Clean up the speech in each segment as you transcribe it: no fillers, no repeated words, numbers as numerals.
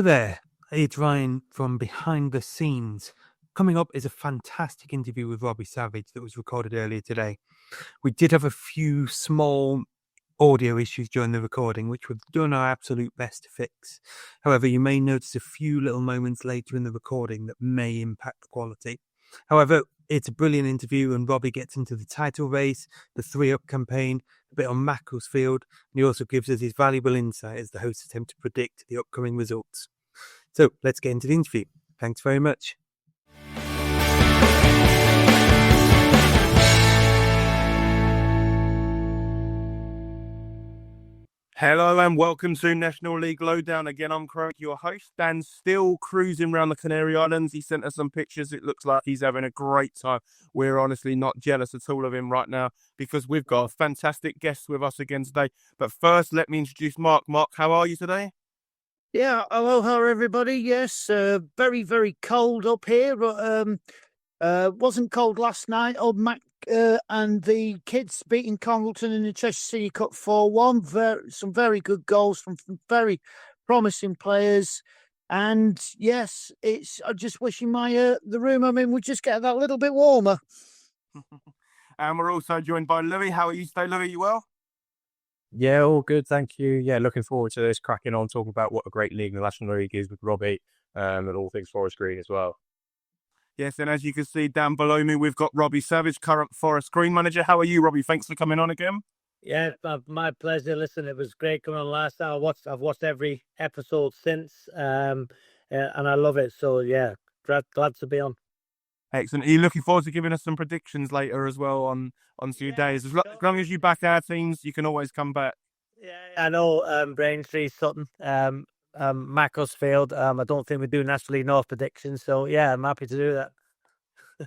there, it's Ryan from Behind the Scenes. Coming up is a fantastic interview with Robbie Savage that was recorded earlier today. We did have a few small audio issues during the recording, which we've done our absolute best to fix. However, you may notice a few little moments later in the recording that may impact the quality. However, it's a brilliant interview, and Robbie gets into the title race, the 3-up campaign, a bit on Macclesfield, and he also gives us his valuable insight as the hosts attempt to predict the upcoming results. So let's get into the interview. Thanks very much. Hello and welcome to National League Lowdown. Again, I'm Craig, your host. Dan's still cruising around the Canary Islands. He sent us some pictures. It looks like he's having a great time. We're honestly not jealous at all of him right now because we've got a fantastic guest with us again today. But first, let me introduce Mark. Mark, how are you today? Yeah, aloha everybody. Yes, very, very cold up here. Wasn't cold last night. Old Mac and the kids beating Congleton in the Cheshire City Cup 4-1. Some very good goals from very promising players. And yes, I'm just wishing the room I'm in would just get that little bit warmer. And we're also joined by Louis. How are you today, Louis? You well? Yeah, all good, thank you. Yeah, looking forward to this, cracking on, talking about what a great league the National League is with Robbie and all things Forest Green as well. Yes, and as you can see down below me, we've got Robbie Savage, current Forest Green manager. How are you, Robbie? Thanks for coming on again. Yeah, my pleasure. Listen, it was great coming on last time. I've watched every episode since, and I love it. So yeah, glad to be on. Excellent. Are you looking forward to giving us some predictions later as well on few days? As long as you back our teams, you can always come back. Yeah, I know Braintree, Sutton, Macclesfield. I don't think we do National League North predictions, so yeah, I'm happy to do that.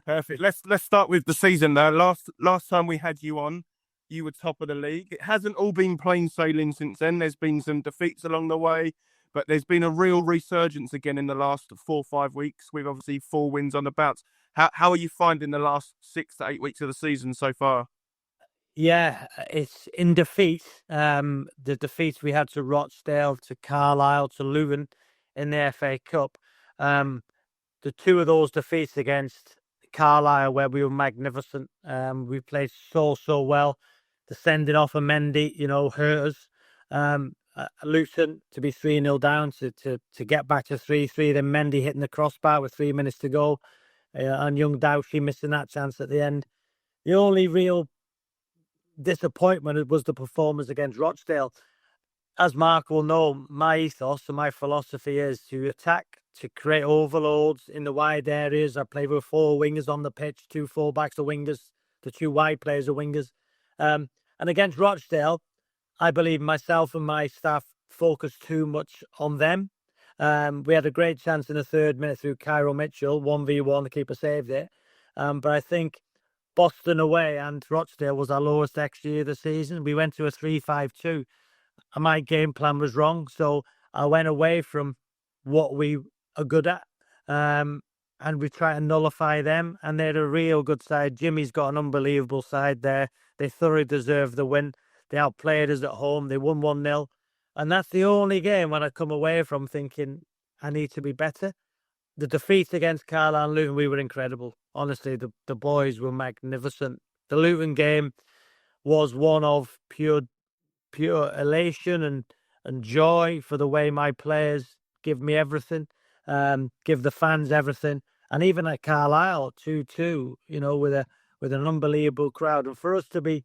Perfect. Let's start with the season though. Last time we had you on, you were top of the league. It hasn't all been plain sailing since then. There's been some defeats along the way, but there's been a real resurgence again in the last 4 or 5 weeks with obviously 4 wins on the bounce. How are you finding the last 6 to 8 weeks of the season so far? Yeah, it's in defeat. The defeats we had to Rochdale, to Carlisle, to Luton in the FA Cup. The 2 of those defeats against Carlisle, where we were magnificent. We played so well. The sending off of Mendy, hurt us. Luton to be 3-0 down, to get back to 3-3. Then Mendy hitting the crossbar with 3 minutes to go. And young Doughty missing that chance at the end. The only real disappointment was the performance against Rochdale. As Mark will know, my ethos and my philosophy is to attack, to create overloads in the wide areas. I play with 4 wingers on the pitch, 2 full-backs are wingers, the 2 wide players are wingers. And against Rochdale, I believe myself and my staff focused too much on them. We had a great chance in the 3rd minute through Cairo Mitchell, 1v1, the keeper saved it. But I think Boston away and Rochdale was our lowest XG of the season. We went to a 3-5-2, and my game plan was wrong. So I went away from what we are good at, and we try to nullify them. And they're a real good side. Jimmy's got an unbelievable side there. They thoroughly deserve the win. They outplayed us at home. They won 1-0. And that's the only game when I come away from thinking I need to be better. The defeat against Carlisle and Luton, we were incredible. Honestly, the boys were magnificent. The Luton game was one of pure elation and joy for the way my players give me everything, give the fans everything. And even at Carlisle, 2-2, with an unbelievable crowd. And for us to be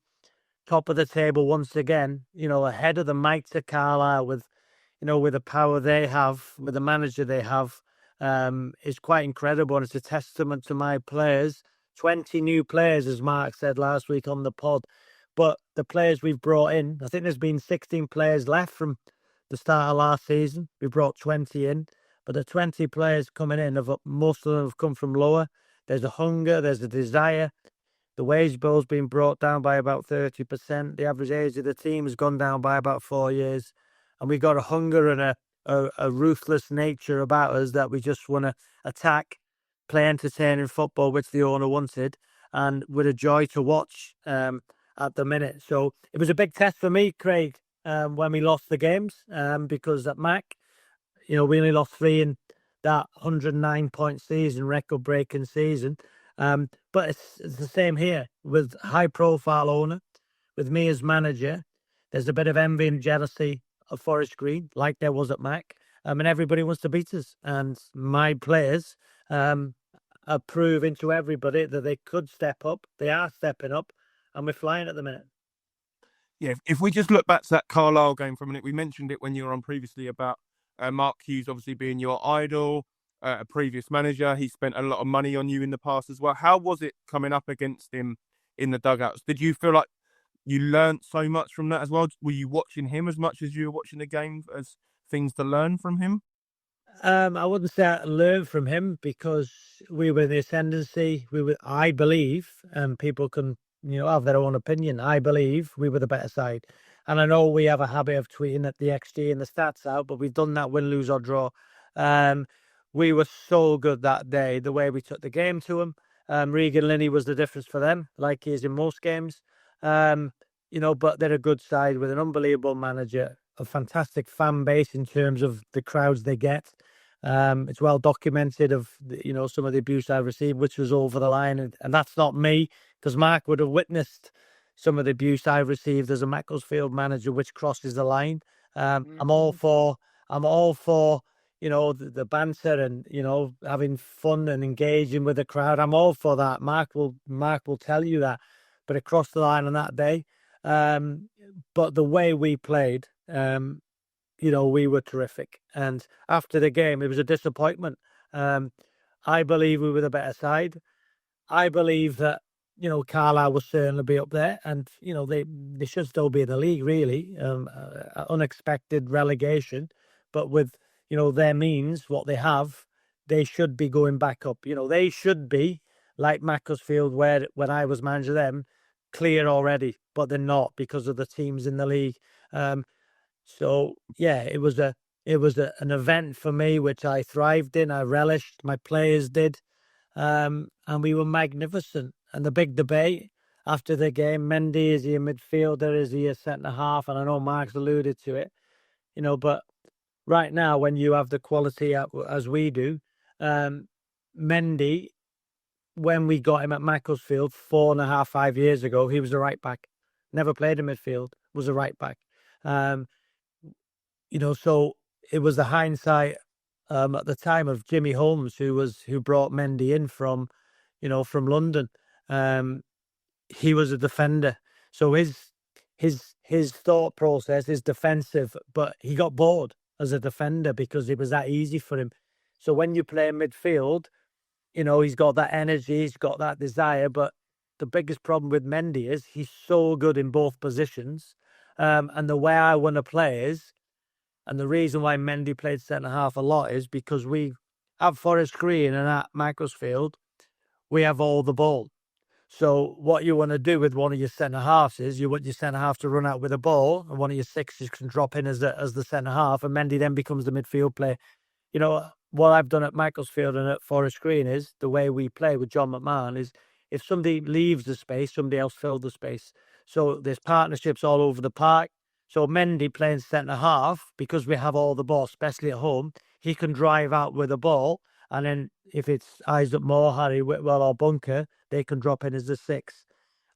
top of the table once again, ahead of the mites of Carlisle with the power they have, with the manager they have, is quite incredible. And it's a testament to my players. 20 new players, as Mark said last week on the pod. But the players we've brought in, I think there's been 16 players left from the start of last season. We brought 20 in. But the 20 players coming in, most of them have come from lower. There's a hunger, there's a desire. The wage bill's been brought down by about 30%. The average age of the team has gone down by about 4 years. And we've got a hunger and a ruthless nature about us that we just want to attack, play entertaining football, which the owner wanted, and with a joy to watch at the minute. So it was a big test for me, Craig, when we lost the games, because at Mac, we only lost 3 in that 109-point season, record-breaking season. But it's the same here with high-profile owner, with me as manager. There's a bit of envy and jealousy of Forest Green, like there was at Mac, and everybody wants to beat us. And my players are proving to everybody that they could step up. They are stepping up, and we're flying at the minute. Yeah, if we just look back to that Carlisle game for a minute, we mentioned it when you were on previously about Mark Hughes obviously being your idol, a previous manager. He spent a lot of money on you in the past as well. How was it coming up against him in the dugouts? Did you feel like you learnt so much from that as well? Were you watching him as much as you were watching the game as things to learn from him? I wouldn't say I learned from him because we were in the ascendancy. I believe, and people can have their own opinion. I believe we were the better side. And I know we have a habit of tweeting at the XG and the stats out, but we've done that win, lose or draw. We were so good that day, the way we took the game to them. Regan Linney was the difference for them, like he is in most games. But they're a good side with an unbelievable manager, a fantastic fan base in terms of the crowds they get. It's well documented of some of the abuse I've received, which was over the line, and that's not me, because Mark would have witnessed some of the abuse I've received as a Macclesfield manager, which crosses the line. I'm all for the banter and having fun and engaging with the crowd. I'm all for that. Mark will tell you that, but it crossed the line on that day. But the way we played, we were terrific. And after the game, it was a disappointment. I believe we were the better side. I believe that, Carlisle will certainly be up there, and, they should still be in the league, really. Unexpected relegation, but with, their means, what they have, they should be going back up. They should be like Macclesfield, where when I was manager them, clear already, but they're not because of the teams in the league. So yeah, it was an event for me which I thrived in. I relished. My players did, and we were magnificent. And the big debate after the game: Mendy, is he a midfielder? Is he a centre half? And I know Mark's alluded to it, but right now, when you have the quality as we do, Mendy, when we got him at Macclesfield 4.5, 5 years ago, he was a right back. Never played in midfield, was a right back. So it was the hindsight at the time of Jimmy Holmes, who brought Mendy in from London. He was a defender, so his thought process is defensive, but he got bored as a defender because it was that easy for him. So when you play in midfield, he's got that energy, he's got that desire, but the biggest problem with Mendy is he's so good in both positions. And the way I want to play is, and the reason why Mendy played centre-half a lot is because we have Forest Green and at Macclesfield, we have all the ball. So what you want to do with one of your centre-halves is you want your centre-half to run out with a ball, and one of your sixes can drop in as the centre-half, and Mendy then becomes the midfield player. What I've done at Macclesfield and at Forest Green is, the way we play with John McMahon is, if somebody leaves the space, somebody else fills the space. So there's partnerships all over the park. So Mendy playing centre-half, because we have all the ball, especially at home, he can drive out with the ball, and then if it's Isaac Moore, Harry Whitwell or Bunker, they can drop in as the six.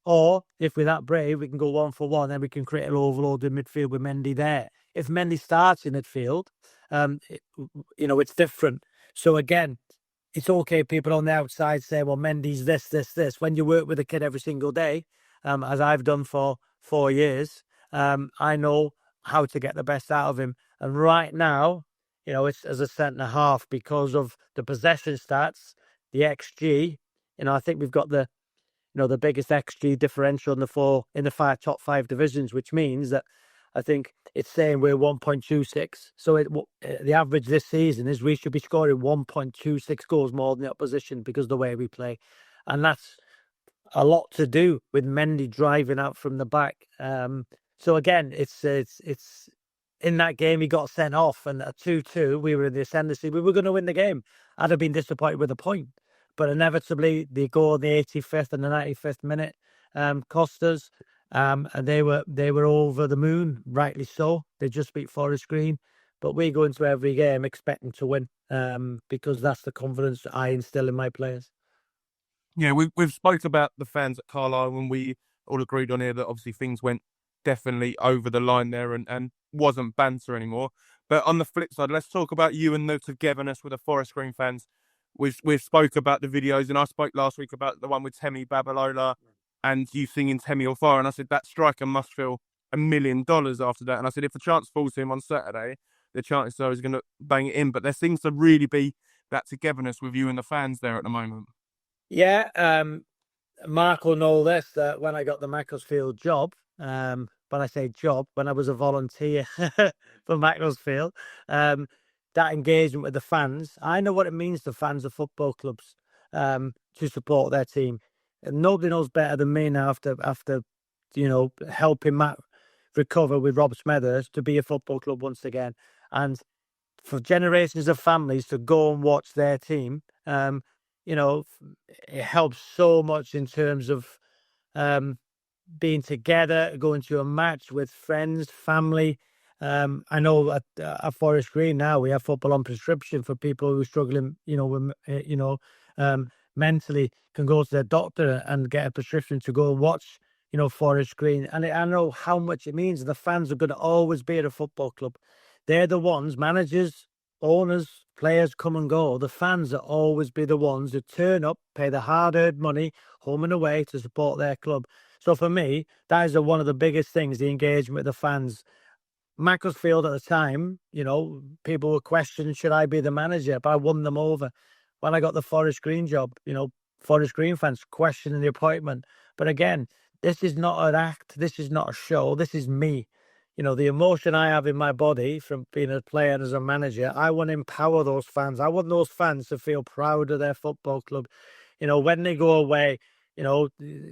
Or if we're that brave, we can go 1-for-1, then we can create an overloaded midfield with Mendy there. If Mendy starts in midfield, it's different. So again, it's okay, people on the outside say, well, Mendy's this. When you work with a kid every single day, as I've done for 4 years, I know how to get the best out of him. And right now, it's as a centre-half, because of the possession stats, the XG, I think we've got the biggest XG differential in the top 5 divisions, which means that I think it's saying we're 1.26. So the average this season is we should be scoring 1.26 goals more than the opposition because of the way we play. And that's a lot to do with Mendy driving out from the back. So again, it's in that game he got sent off, and at 2-2 we were in the ascendancy. We were going to win the game. I'd have been disappointed with a point, but inevitably they go in the 85th and the 95th minute cost us. And they were over the moon, rightly so. They just beat Forest Green, but we go into every game expecting to win, because that's the confidence that I instill in my players. Yeah, we've spoke about the fans at Carlisle, and we all agreed on here that obviously things went definitely over the line there and wasn't banter anymore. But on the flip side, let's talk about you and the togetherness with the Forest Green fans. We've spoke about the videos, and I spoke last week about the one with Temi Babalola and you singing Temi or Fire, and I said that striker must feel $1 million after that. And I said if the chance falls to him on Saturday, the chances are he's going to bang it in. But there seems to really be that togetherness with you and the fans there at the moment. Yeah, Mark will know this, that when I got the Macclesfield job, when I say job, when I was a volunteer for Macclesfield, that engagement with the fans, I know what it means to fans of football clubs to support their team. And nobody knows better than me now after helping Matt recover with Rob Smethurst to be a football club once again. And for generations of families to go and watch their team, it helps so much in terms of being together, going to a match with friends, family. I know at Forest Green now we have football on prescription for people who are struggling, mentally, can go to their doctor and get a prescription to go and watch, Forest Green. And I know how much it means. The fans are going to always be at a football club. They're the ones, managers, owners, players come and go. The fans will always be the ones who turn up, pay the hard-earned money, home and away, to support their club. So for me, that is one of the biggest things, the engagement with the fans. Macclesfield at the time, people were questioning, should I be the manager? But I won them over. When I got the Forest Green job, Forest Green fans questioning the appointment. But again, this is not an act. This is not a show. This is me. The emotion I have in my body from being a player and as a manager, I want to empower those fans. I want those fans to feel proud of their football club. When they go away,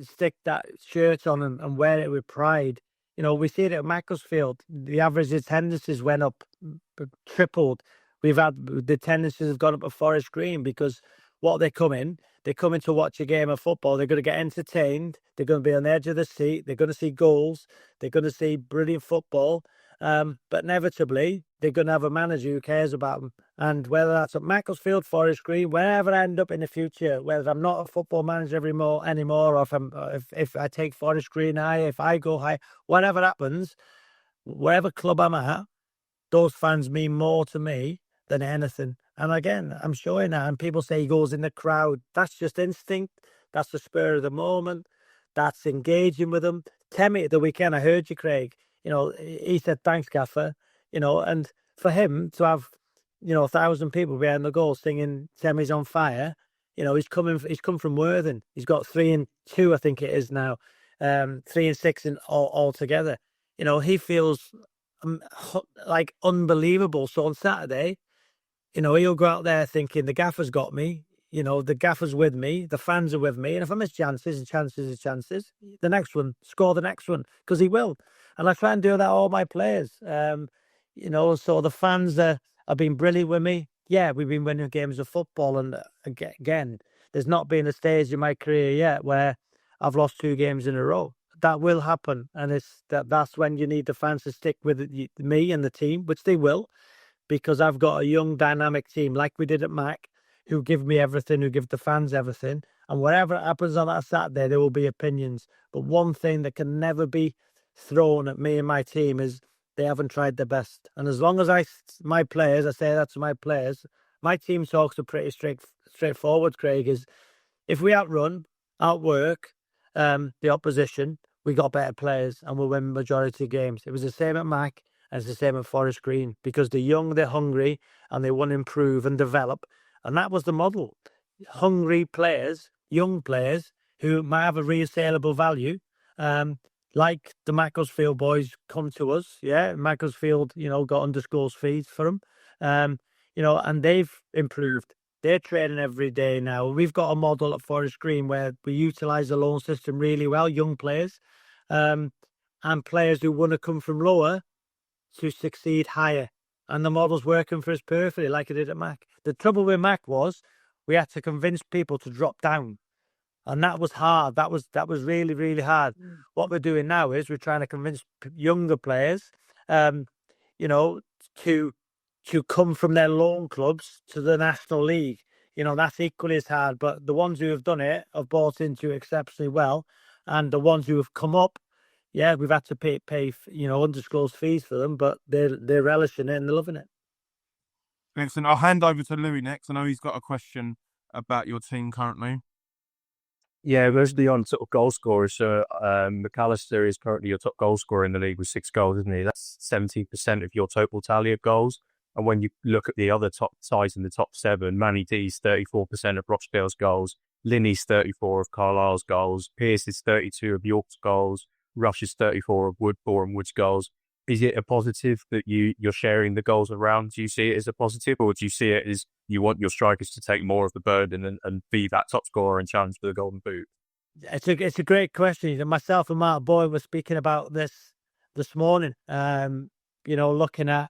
stick that shirt on and wear it with pride. We see it at Macclesfield. The average attendances went up, tripled. We've had the attendances have gone up at Forest Green because what they come in to watch a game of football. They're going to get entertained. They're going to be on the edge of the seat. They're going to see goals. They're going to see brilliant football. But inevitably, they're going to have a manager who cares about them. And whether that's at Macclesfield, Forest Green, wherever I end up in the future, whether I'm not a football manager anymore, or if I take Forest Green high, if I go high, whatever happens, wherever club I'm at, those fans mean more to me than anything. And again, I'm showing that. And people say he goes in the crowd. That's just instinct. That's the spur of the moment. That's engaging with them. Temi at the weekend, I heard you, Craig. He said, thanks, Gaffer. And for him to have, 1,000 people behind the goal singing Temi's on fire, he's come from Worthing. He's got 3 and 2, I think it is now. 3 and 6 in all together. He feels like unbelievable. So on Saturday, he'll go out there thinking the Gaffer's got me. The Gaffer's with me. The fans are with me. And if I miss chances, the next one, score the next one, because he will. And I try and do that all my players. So the fans have been brilliant with me. Yeah, we've been winning games of football. And again, there's not been a stage in my career yet where I've lost 2 games in a row. That will happen. And that's when you need the fans to stick with me and the team, which they will, because I've got a young, dynamic team like we did at Mac, who give me everything, who give the fans everything. And whatever happens on that Saturday, there will be opinions. But one thing that can never be thrown at me and my team is they haven't tried their best. And as long as I say that to my players, my team talks are pretty straightforward, Craig, is if we outwork the opposition, we got better players and we'll win majority of games. It was the same at Mac and it's the same at Forest Green, because they're young, they're hungry, and they want to improve and develop. And that was the model. Hungry players, young players who might have a resaleable value, like the Macclesfield boys come to us. Yeah, Macclesfield, got underscores fees for them, and they've improved. They're training every day now. We've got a model at Forest Green where we utilise the loan system really well, young players, and players who want to come from lower to succeed higher. And the model's working for us perfectly, like it did at Mac. The trouble with Mac was we had to convince people to drop down. And that was hard. That was really, really hard. What we're doing now is we're trying to convince younger players, to to come from their loan clubs to the National League. That's equally as hard. But the ones who have done it have bought into it exceptionally well, and the ones who have come up, yeah, we've had to pay undisclosed fees for them, but they're relishing it and they're loving it. Excellent. I'll hand over to Louis next. I know he's got a question about your team currently. Yeah, mostly on sort of goal scorers. So McAllister is currently your top goal scorer in the league with 6 goals, isn't he? That's 17% of your total tally of goals. And when you look at the other top sides in the top 7, Manny D's 34% of Rochdale's goals, Linney's 34 of Carlisle's goals, Pearce is 32 of York's goals, Rush is 34 of Boreham Wood's goals. Is it a positive that you're sharing the goals around? Do you see it as a positive, or do you see it as you want your strikers to take more of the burden and be that top scorer and challenge for the Golden Boot? It's a great question. Myself and Mark Boyd were speaking about this morning. Looking at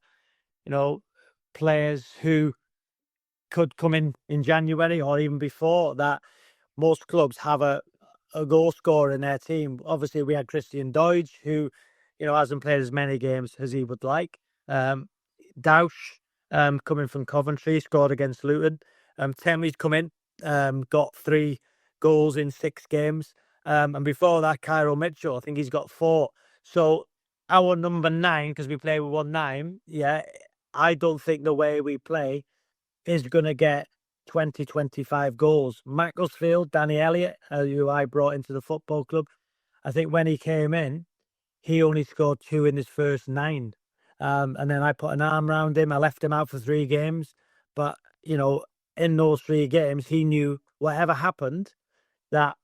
players who could come in January or even before that. Most clubs have a goal scorer in their team. Obviously, we had Christian Deutsch, who hasn't played as many games as he would like. Dausch, coming from Coventry, scored against Luton. Temley's come in, got 3 goals in 6 games. And before that, Cairo Mitchell, I think he's got 4. So our number 9, because we play with 1-9, I don't think the way we play is going to get 20, 25 goals. Macclesfield, Danny Elliott, who I brought into the football club, I think when he came in, he only scored 2 in his first 9. And then I put an arm around him. I left him out for 3 games. But, in those 3 games, he knew whatever happened, that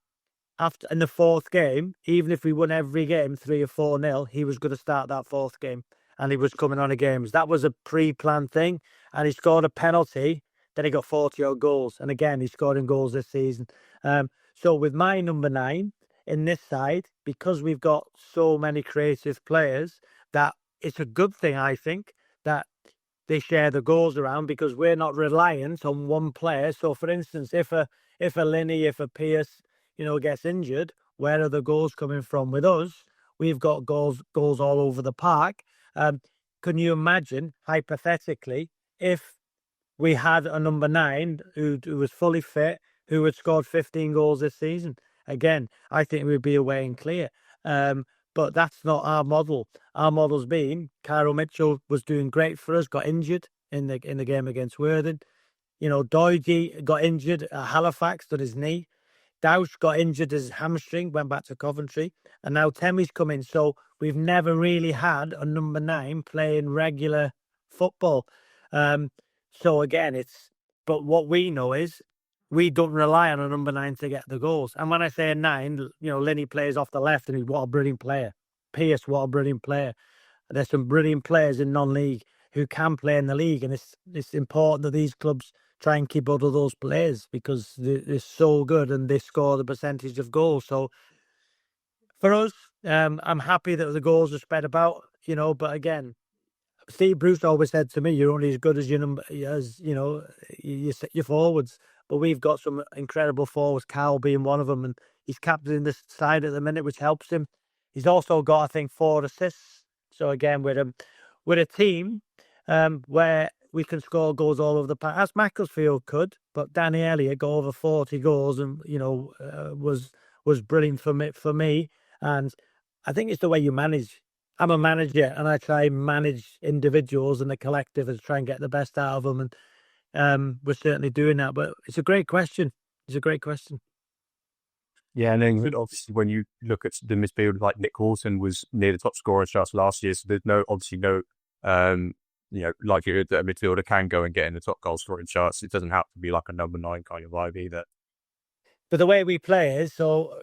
in the 4th game, even if we won every game 3 or 4-0, he was going to start that 4th game. And he was coming on the games. That was a pre-planned thing. And he scored a penalty. Then he got 40-odd goals. And again, he's scoring goals this season. So with my number 9 in this side, because we've got so many creative players, that it's a good thing, I think, that they share the goals around, because we're not reliant on one player. So, for instance, if a Linney, if a Pearce, gets injured, where are the goals coming from? With us, we've got goals all over the park. Can you imagine, hypothetically, if we had a number 9 who was fully fit, who had scored 15 goals this season? Again, I think we'd be away and clear. But that's not our model. Our model's been Cairo Mitchell was doing great for us, got injured in the game against Worthing. Doidge got injured at Halifax, done his knee. Dausch got injured his hamstring, went back to Coventry, and now Temmie's come in. So we've never really had a number 9 playing regular football. So again, but what we know is we don't rely on a number 9 to get the goals. And when I say a 9, Linney plays off the left, and he's what a brilliant player. Pearce, what a brilliant player. There's some brilliant players in non-league who can play in the league, and it's important that these clubs try and keep hold of those players, because they're so good and they score the percentage of goals. So for us, I'm happy that the goals are spread about, but again, Steve Bruce always said to me, you're only as good as your forwards. But we've got some incredible forwards, Carl being one of them, and he's captaining this side at the minute, which helps him. He's also got, I think, 4 assists. So again, we're a team where we can score goals all over the park, as Macclesfield could. But Danny Elliott got over 40 goals, and was brilliant for me. And I think it's the way you manage. I'm a manager, and I try and manage individuals and the collective and try and get the best out of them. And we're certainly doing that. But it's a great question. Yeah, and then obviously when you look at the midfield, like Nick Horton was near the top scorer in charts last year, so there's no like a midfielder can go and get in the top goal scoring charts. It doesn't have to be like a number 9 kind of vibe either. But the way we play is, so,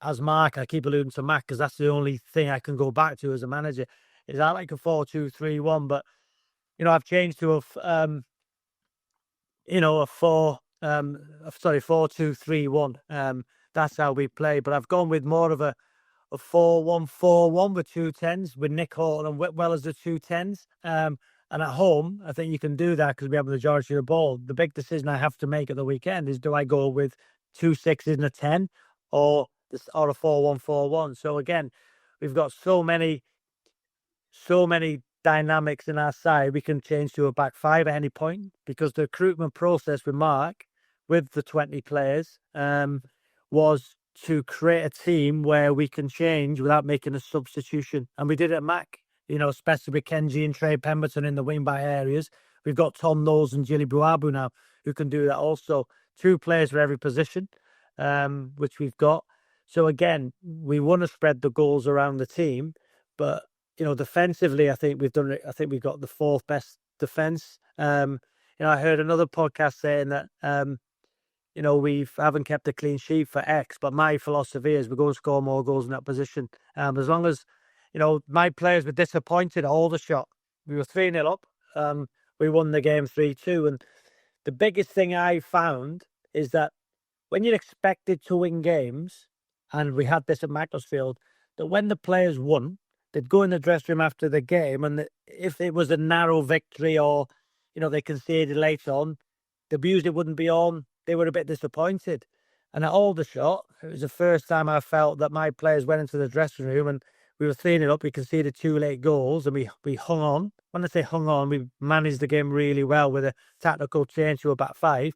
as Mark, I keep alluding to Mac, because that's the only thing I can go back to as a manager, is I like a 4-2-3-1, but, I've changed to a 4-2-3-1. That's how we play. But I've gone with more of a 4-1-4-1 with 2 10s, with Nick Horton and Whitwell as the 2 10s. And at home, I think you can do that because we have the majority of the ball. The big decision I have to make at the weekend is, do I go with 2 6s and a 10 or a 4-1-4-1? So again, we've got so many dynamics in our side, we can change to a back five at any point, because the recruitment process with Mark, with the 20 players, was to create a team where we can change without making a substitution. And we did it at Mac, especially with Kenji and Trey Pemberton in the wing-back areas. We've got Tom Knowles and Jilly Buabu now who can do that also. 2 players for every position, which we've got. So again, we want to spread the goals around the team, but defensively, I think we've done it. I think we've got the 4th best defense. I heard another podcast saying that we haven't kept a clean sheet for X, but my philosophy is we're going to score more goals in that position. As long as my players were disappointed at Aldershot. We were 3-0 up. We won the game 3-2, and the biggest thing I found is that when you're expected to win games, and we had this at Macclesfield, that when the players won, they'd go in the dressing room after the game, and if it was a narrow victory or, they conceded later on, the music wouldn't be on. They were a bit disappointed. And at Aldershot, it was the first time I felt that my players went into the dressing room and we were 3-0 up. We conceded 2 late goals and we hung on. When I say hung on, we managed the game really well with a tactical change to a back five.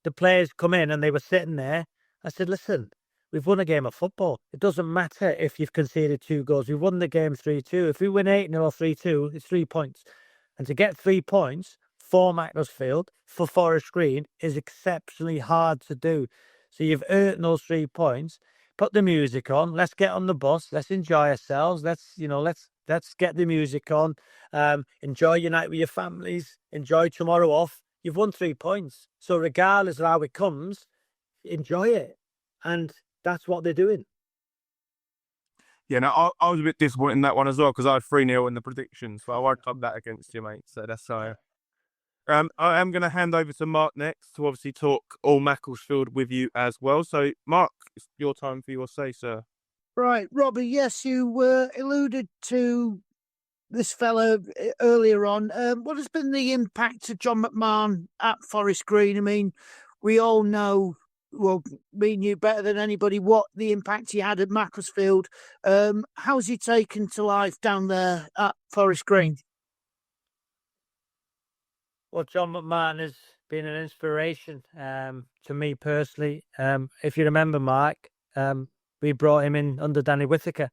The players come in and they were sitting there. I said, listen, we've won a game of football. It doesn't matter if you've conceded 2 goals. We've won the game 3-2. If we win 8-0 or 3-2, it's 3 points. And to get 3 points for Macclesfield, for Forest Green, is exceptionally hard to do. So you've earned those 3 points. Put the music on. Let's get on the bus. Let's enjoy ourselves. Let's get the music on. Enjoy your night with your families. Enjoy tomorrow off. You've won 3 points. So regardless of how it comes, enjoy it. And that's what they're doing. Yeah, no, I was a bit disappointed in that one as well, because I had 3-0 in the predictions, so I won't club that against you, mate. So that's how. I am going to hand over to Mark next to obviously talk all Macclesfield with you as well. So, Mark, it's your time for your say, sir. Right, Robbie, yes, you alluded to this fella earlier on. What has been the impact of John McMahon at Forest Green? I mean, we all know, well, me and you better than anybody, what the impact he had at Macclesfield. How's he taken to life down there at Forest Green? Well, John McMahon has been an inspiration to me personally. If you remember, Mark, we brought him in under Danny Whittaker.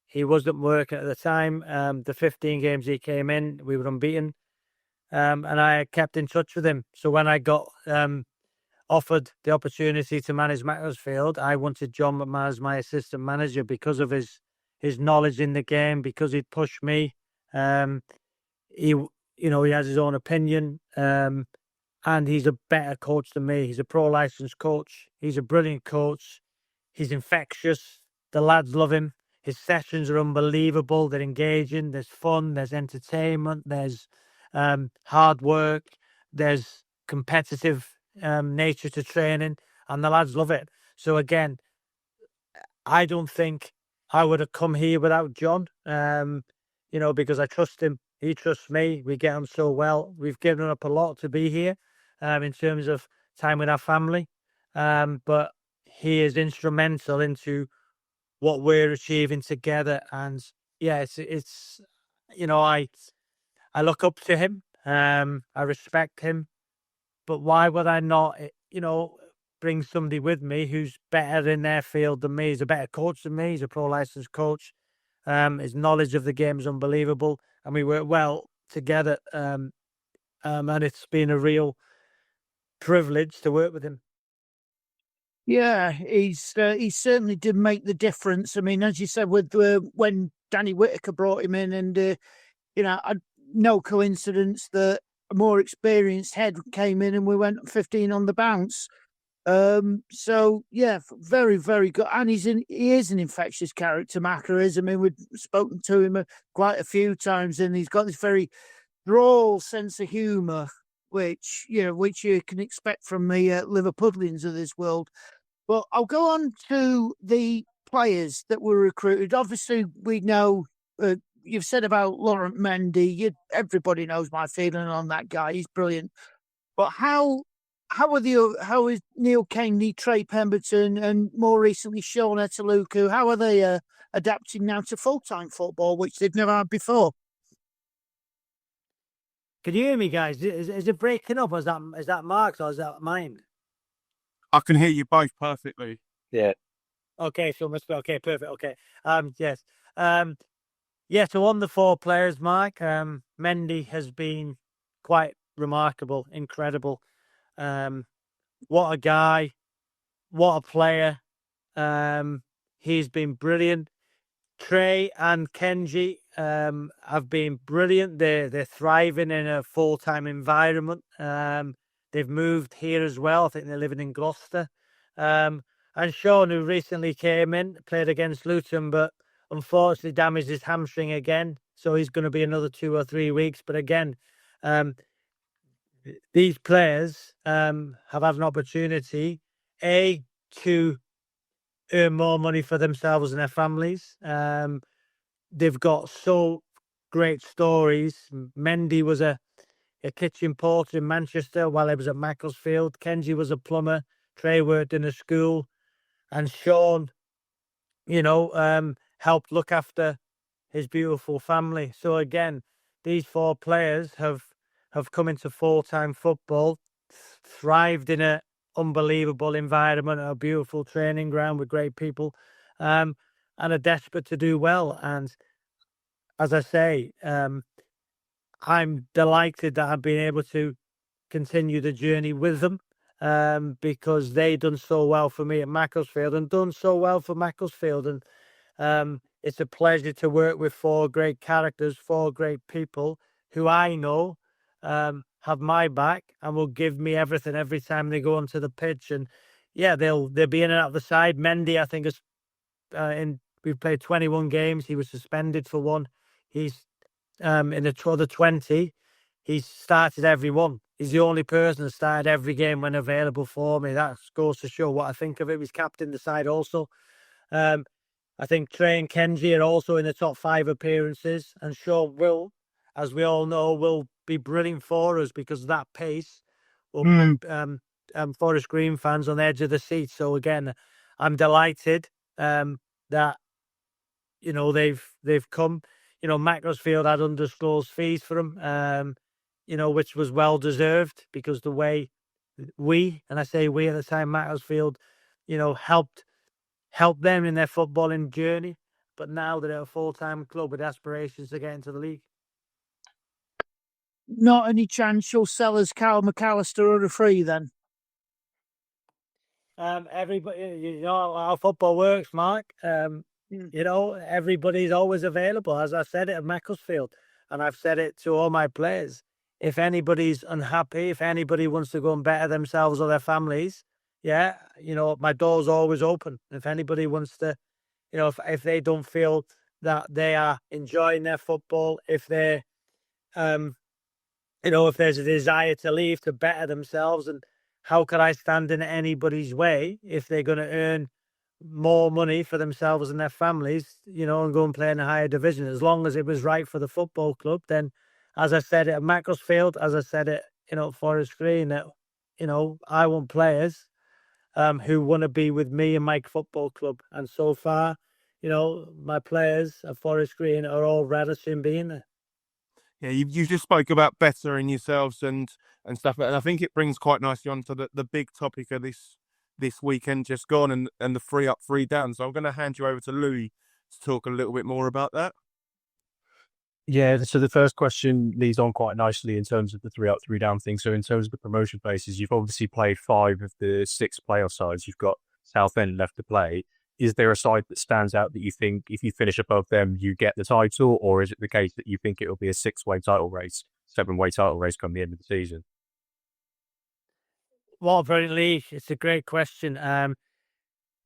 He wasn't working at the time. The 15 games he came in, we were unbeaten. And I kept in touch with him. So when I got offered the opportunity to manage Macclesfield, I wanted John McMahon as my assistant manager because of his knowledge in the game, because he'd pushed me. He has his own opinion, and he's a better coach than me. He's a pro licensed coach. He's a brilliant coach. He's infectious. The lads love him. His sessions are unbelievable. They're engaging. There's fun. There's entertainment. There's hard work. There's competitive nature to training, and the lads love it. So again, I don't think I would have come here without John, because I trust him. He trusts me. We get on so well. We've given up a lot to be here in terms of time with our family. But he is instrumental into what we're achieving together. And yeah, it's I look up to him. I respect him. But why would I not, bring somebody with me who's better in their field than me? He's a better coach than me. He's a pro licensed coach. His knowledge of the game is unbelievable. And we work well together. And it's been a real privilege to work with him. Yeah, he certainly did make the difference. I mean, as you said, with when Danny Whittaker brought him in, and no coincidence that a more experienced head came in, and we went 15 on the bounce. So yeah, very, very good. And he is an infectious character, Macca is. I mean, we've spoken to him quite a few times, and he's got this very droll sense of humour, which you can expect from the Liverpudlians of this world. But I'll go on to the players that were recruited. Obviously, we know you've said about Laurent Mendy. Everybody knows my feeling on that guy. He's brilliant. But how is Neil Kengley, Trey Pemberton, and more recently Sean Etaluku? How are they adapting now to full-time football, which they've never had before. Can you hear me, guys? Is it breaking up? Or is that Mark's or is that mine? I can hear you both perfectly. Yeah. Okay, so must be okay, perfect. Okay. Yes. Yeah, so on the 4 players, Mark, Mendy has been quite remarkable, incredible. What a guy, what a player. He's been brilliant. Trey and Kenji have been brilliant. They're thriving in a full-time environment. They've moved here as well. I think they're living in Gloucester. And Sean, who recently came in, played against Luton, but unfortunately damaged his hamstring again. So he's going to be another 2 or 3 weeks. But again, these players have had an opportunity, to earn more money for themselves and their families. They've got so great stories. Mendy was a kitchen porter in Manchester while he was at Macclesfield. Kenji was a plumber. Trey worked in a school. And Sean, helped look after his beautiful family. So again, these 4 players have come into full-time football, thrived in an unbelievable environment, a beautiful training ground with great people, and are desperate to do well. And as I say, I'm delighted that I've been able to continue the journey with them, because they done so well for me at Macclesfield and done so well for Macclesfield. And it's a pleasure to work with 4 great characters, 4 great people who I know have my back and will give me everything every time they go onto the pitch. And yeah, they'll be in and out of the side. Mendy, I think, we've played 21 games. He was suspended for one. He's in the other 20. He's started every one. He's the only person that started every game when available for me. That goes to show what I think of him. He's captained the side also. I think Trey and Kenji are also in the top 5 appearances. And Sean will, as we all know, will be brilliant for us because of that pace will put Forest Green fans on the edge of the seat. So again, I'm delighted that they've come. Macclesfield had undisclosed fees for them, which was well deserved because the way and I say we at the time, Macclesfield, helped them in their footballing journey. But now they're a full-time club with aspirations to get into the league. Not any chance you'll sell us Carl McAllister on a free then? Everybody, how football works, Mark. Everybody's always available. As I said it at Macclesfield, and I've said it to all my players. If anybody's unhappy, if anybody wants to go and better themselves or their families, my door's always open. If anybody wants to, if they don't feel that they are enjoying their football, if they're, if there's a desire to leave to better themselves, and how could I stand in anybody's way if they're going to earn more money for themselves and their families, and go and play in a higher division? As long as it was right for the football club, then, as I said it at Macclesfield, as I said it, Forest Green, that, I want players who want to be with me and my football club. And so far, my players at Forest Green are all relishing being there. Yeah, you just spoke about bettering yourselves and stuff, and I think it brings quite nicely on to the big topic of this weekend just gone and the 3 up, 3 down. So I'm going to hand you over to Louis to talk a little bit more about that. Yeah, so the first question leads on quite nicely in terms of the 3 up, 3 down thing. So in terms of the promotion places, you've obviously played 5 of the 6 playoff sides. You've got Southend left to play. Is there a side that stands out that you think if you finish above them, you get the title? Or is it the case that you think it will be a 6-way title race, 7-way title race come the end of the season? Well, brilliantly, it's a great question.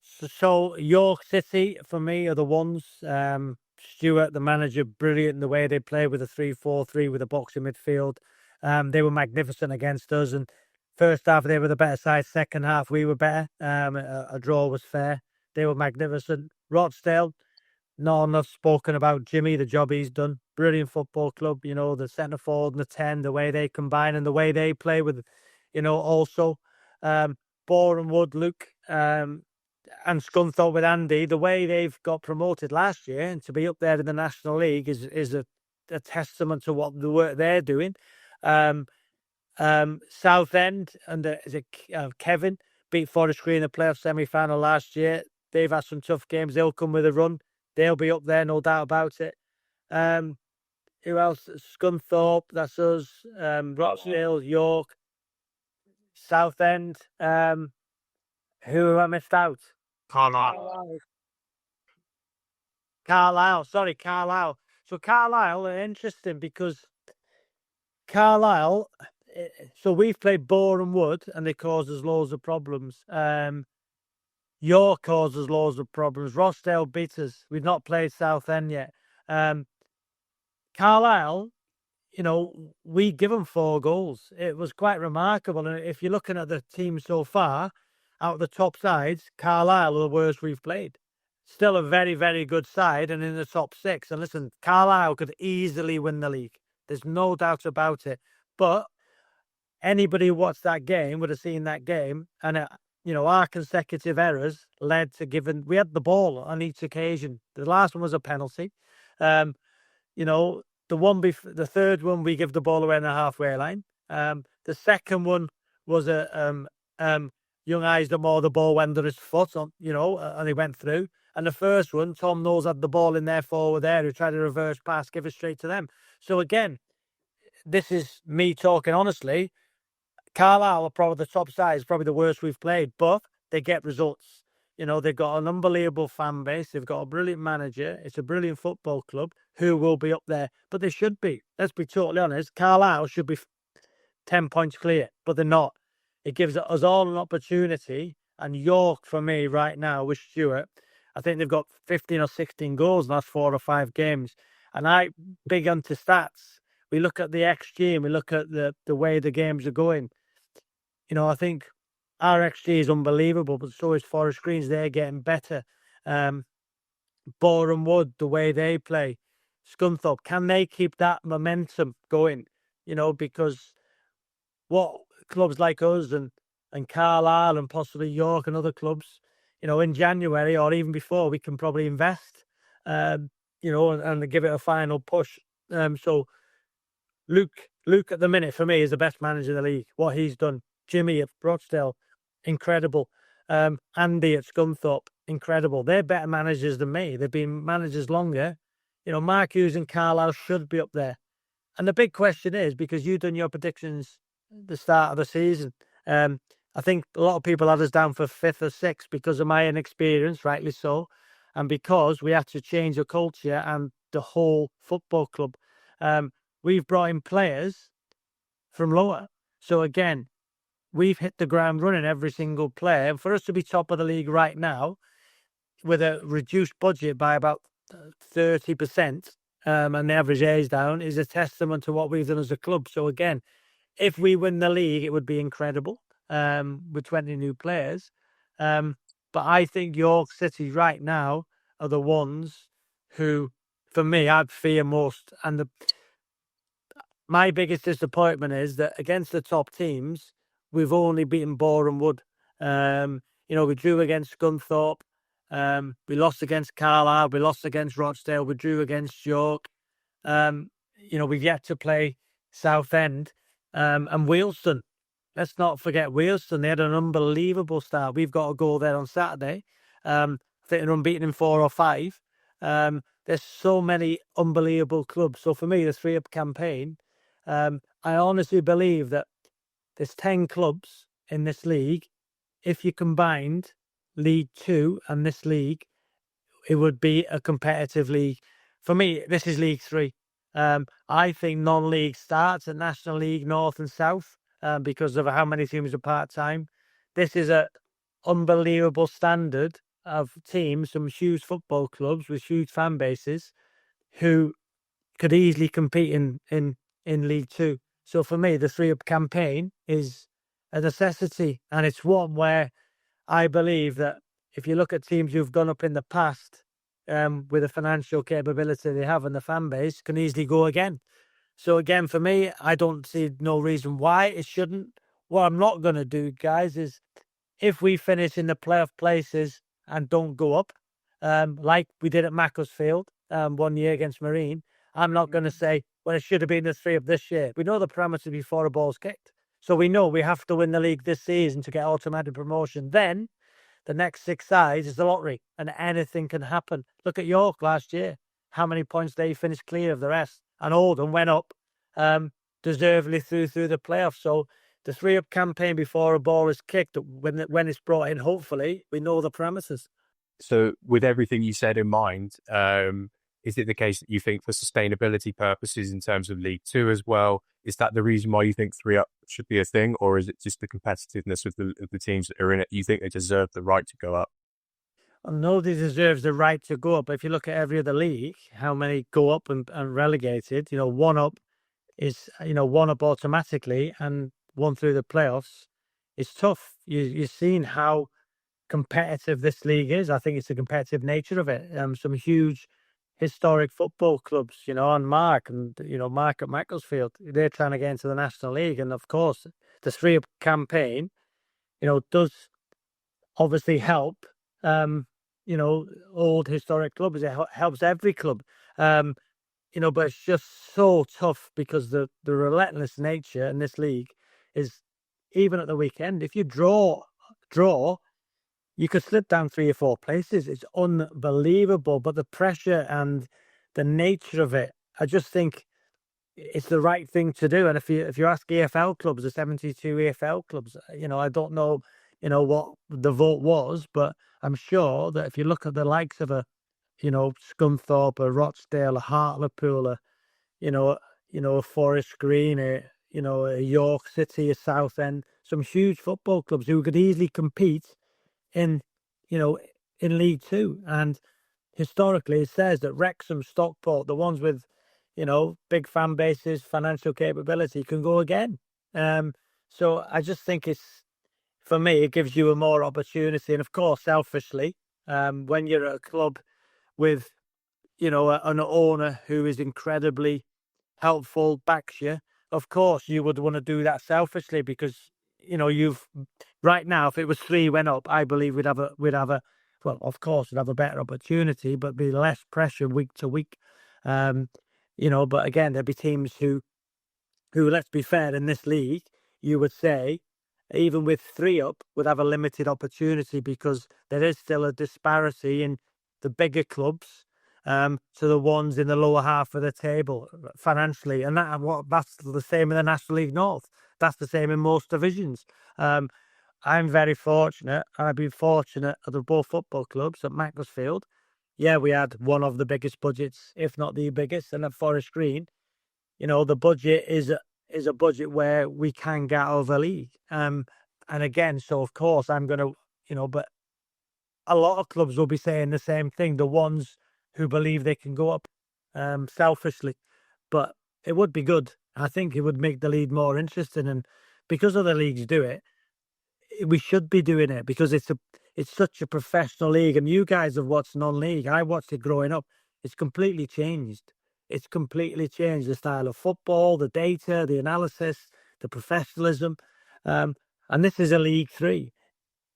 So York City, for me, are the ones. Stuart, the manager, brilliant in the way they play with a 3-4-3 with a boxing midfield. They were magnificent against us. And first half, they were the better side. Second half, we were better. A draw was fair. They were magnificent. Rochdale, not enough spoken about Jimmy, the job he's done. Brilliant football club. The centre forward and the 10, the way they combine and the way they play with, also. Boreham Wood, Luke. and Scunthorpe with Andy, the way they've got promoted last year and to be up there in the National League is a testament to what the work they're doing. Southend under Kevin beat Forest Green in the playoff semi-final last year. They've had some tough games. They'll come with a run. They'll be up there, no doubt about it. Who else? Scunthorpe, that's us. Rochdale, York, Southend. Who have I missed out? Carlisle. Sorry, Carlisle. So Carlisle are interesting because Carlisle. So we've played Boreham Wood and they cause us loads of problems. York causes loads of problems. Rochdale beat us. We've not played Southend yet. Carlisle, we give them 4 goals. It was quite remarkable. And if you're looking at the team so far, out of the top sides, Carlisle are the worst we've played. Still a very, very good side and in the top 6. And listen, Carlisle could easily win the league. There's no doubt about it. But anybody who watched that game would have seen that game. And, our consecutive errors led to we had the ball on each occasion. The last one was a penalty. The third one, we give the ball away on the halfway line. The second one was Young Eyes the more the ball went under his foot, and he went through. And the first one, Tom Knowles had the ball in their forward there who tried to reverse pass, give it straight to them. So again, this is me talking honestly. Carlisle are probably the top side, is probably the worst we've played, but they get results. They've got an unbelievable fan base. They've got a brilliant manager. It's a brilliant football club who will be up there, but they should be. Let's be totally honest. Carlisle should be 10 points clear, but they're not. It gives us all an opportunity. And York, for me, right now, with Stuart, I think they've got 15 or 16 goals in the last 4 or 5 games. And I big onto stats. We look at the XG and we look at the way the games are going. I think our XG is unbelievable, but so is Forest Green's. They're getting better. Boreham Wood, the way they play. Scunthorpe, can they keep that momentum going? Because what clubs like us and Carlisle and possibly York and other clubs, in January or even before, we can probably invest, and give it a final push. So Luke at the minute, for me, is the best manager in the league. What he's done. Jimmy at Rochdale, incredible. Andy at Scunthorpe, incredible. They're better managers than me. They've been managers longer. Mark Hughes and Carlisle should be up there. And the big question is, because you've done your predictions at the start of the season, I think a lot of people had us down for 5th or 6th because of my inexperience, rightly so, and because we had to change the culture and the whole football club. We've brought in players from lower. So again, we've hit the ground running, every single player. And for us to be top of the league right now, with a reduced budget by about 30%, and the average age down, is a testament to what we've done as a club. So again, if we win the league, it would be incredible, with 20 new players. But I think York City right now are the ones who, for me, I'd fear most. And my biggest disappointment is that against the top teams, we've only beaten Boreham Wood. We drew against Scunthorpe. We lost against Carlisle. We lost against Rochdale. We drew against York. We've yet to play Southend and Wealdstone. Let's not forget Wealdstone. They had an unbelievable start. We've got to go there on Saturday. I think they're unbeaten in 4 or 5. There's so many unbelievable clubs. So for me, the 3-up campaign, I honestly believe that there's 10 clubs in this league. If you combined League 2 and this league, it would be a competitive league. For me, this is League 3. I think non-league starts at National League North and South because of how many teams are part-time. This is an unbelievable standard of teams, some huge football clubs with huge fan bases who could easily compete in League 2. So for me, the 3-up campaign is a necessity, and it's one where I believe that if you look at teams who've gone up in the past with the financial capability they have and the fan base, can easily go again. So again, for me, I don't see no reason why it shouldn't. What I'm not going to do, guys, is if we finish in the playoff places and don't go up, like we did at Macclesfield 1 year against Marine. I'm not going to say, well, it should have been the 3 up this year. We know the parameters before a ball's kicked. So we know we have to win the league this season to get automatic promotion. Then the next 6 sides is the lottery, and anything can happen. Look at York last year. How many points they finished clear of the rest? And Oldham went up deservedly through the playoffs. So the 3 up campaign before a ball is kicked, when it's brought in, hopefully, we know the parameters. So with everything you said in mind, is it the case that you think for sustainability purposes in terms of League Two as well, is that the reason why you think 3 up should be a thing? Or is it just the competitiveness of the teams that are in it? You think they deserve the right to go up? Nobody deserves the right to go up. But if you look at every other league, how many go up and relegated, 1 up is, 1 up automatically and 1 through the playoffs. It's tough. You've seen how competitive this league is. I think it's the competitive nature of it. Some huge historic football clubs, and Mark at Macclesfield, they're trying to get into the National League. And of course, the 3 up campaign, does obviously help, old historic clubs. It helps every club, but it's just so tough because the relentless nature in this league is, even at the weekend, if you draw, you could slip down 3 or 4 places. It's unbelievable. But the pressure and the nature of it, I just think it's the right thing to do. And if you ask EFL clubs, the 72 EFL clubs, I don't know, what the vote was, but I'm sure that if you look at the likes of a, Scunthorpe, a Rochdale, a Hartlepool, a Forest Green, a York City, a Southend, some huge football clubs who could easily compete in League Two. And historically it says that Wrexham, Stockport, the ones with big fan bases, financial capability, can go again. So I just think for me, it gives you a more opportunity. And of course, selfishly, when you're at a club with an owner who is incredibly helpful, backs you, of course you would want to do that selfishly, because right now, if it was 3 went up, I believe we'd have a well, of course, we'd have a better opportunity, but be less pressure week to week. But again, there'd be teams who, let's be fair, in this league, you would say, even with 3 up, would have a limited opportunity, because there is still a disparity in the bigger clubs to the ones in the lower half of the table financially. And that's the same in the National League North. That's the same in most divisions. I'm very fortunate. I've been fortunate at the both football clubs at Macclesfield. Yeah, we had one of the biggest budgets, if not the biggest, and at Forest Green, the budget is a budget where we can get out of the league. And again, so of course I'm going to, but a lot of clubs will be saying the same thing, the ones who believe they can go up selfishly. But it would be good. I think it would make the league more interesting. And because other leagues do it, we should be doing it, because it's such a professional league. And you guys have watched non-league. I watched it growing up. It's completely changed. It's completely changed the style of football, the data, the analysis, the professionalism. And this is a League 3.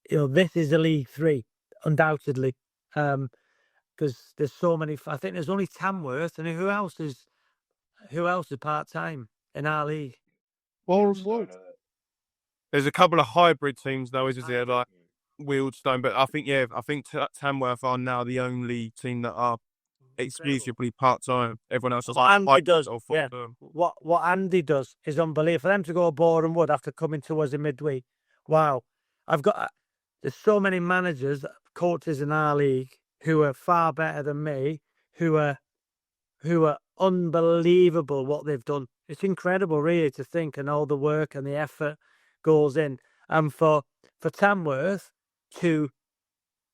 This is a League 3, undoubtedly. Because there's so many. I think there's only Tamworth, and who else is part-time in our league? There's a couple of hybrid teams though, isn't there? Like Wealdstone, but I think Tamworth are now the only team that are exclusively part-time. Everyone else is like Andy does. Yeah. What Andy does is unbelievable. For them to go Boreham Wood after coming to us in midweek. Wow. There's so many managers, coaches in our league who are far better than me, who are unbelievable what they've done. It's incredible, really, to think, and all the work and the effort goes in. And for Tamworth to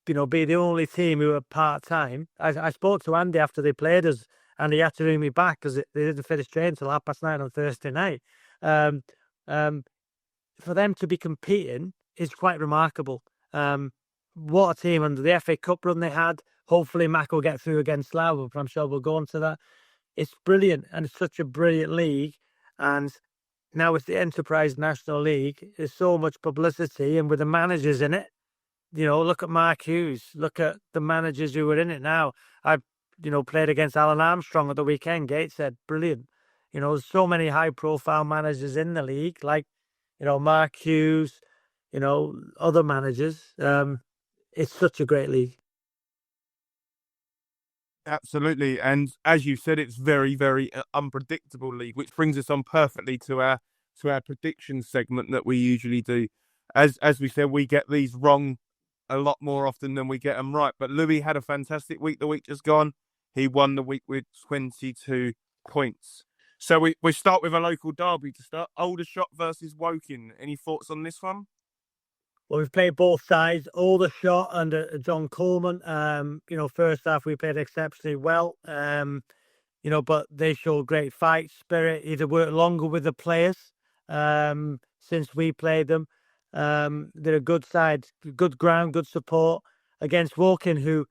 be the only team who are part-time. I spoke to Andy after they played us, and he had to ring me back because they didn't finish training until 9:30 on Thursday night. For them to be competing is quite remarkable. What a team. And the FA Cup run they had, hopefully Mac will get through against Slough, but I'm sure we'll go on to that. It's brilliant, and it's such a brilliant league. And now it's the Enterprise National League. There's so much publicity, and with the managers in it, look at Mark Hughes. Look at the managers who were in it now. I, played against Alan Armstrong at the weekend. Gateshead, brilliant. There's so many high-profile managers in the league, like, Mark Hughes, other managers. It's such a great league. Absolutely, and as you said, it's very, very unpredictable league, which brings us on perfectly to our prediction segment that we usually do. As we said, we get these wrong a lot more often than we get them right. But Louis had a fantastic week the week just gone. He won the week with 22 points. So we start with a local derby to start. Aldershot versus Woking. Any thoughts on this one? Well, we've played both sides. Aldershot under John Coleman. First half we played exceptionally well. But they showed great fight spirit. Either worked longer with the players since we played them. They're a good side, good ground, good support against Woking, who,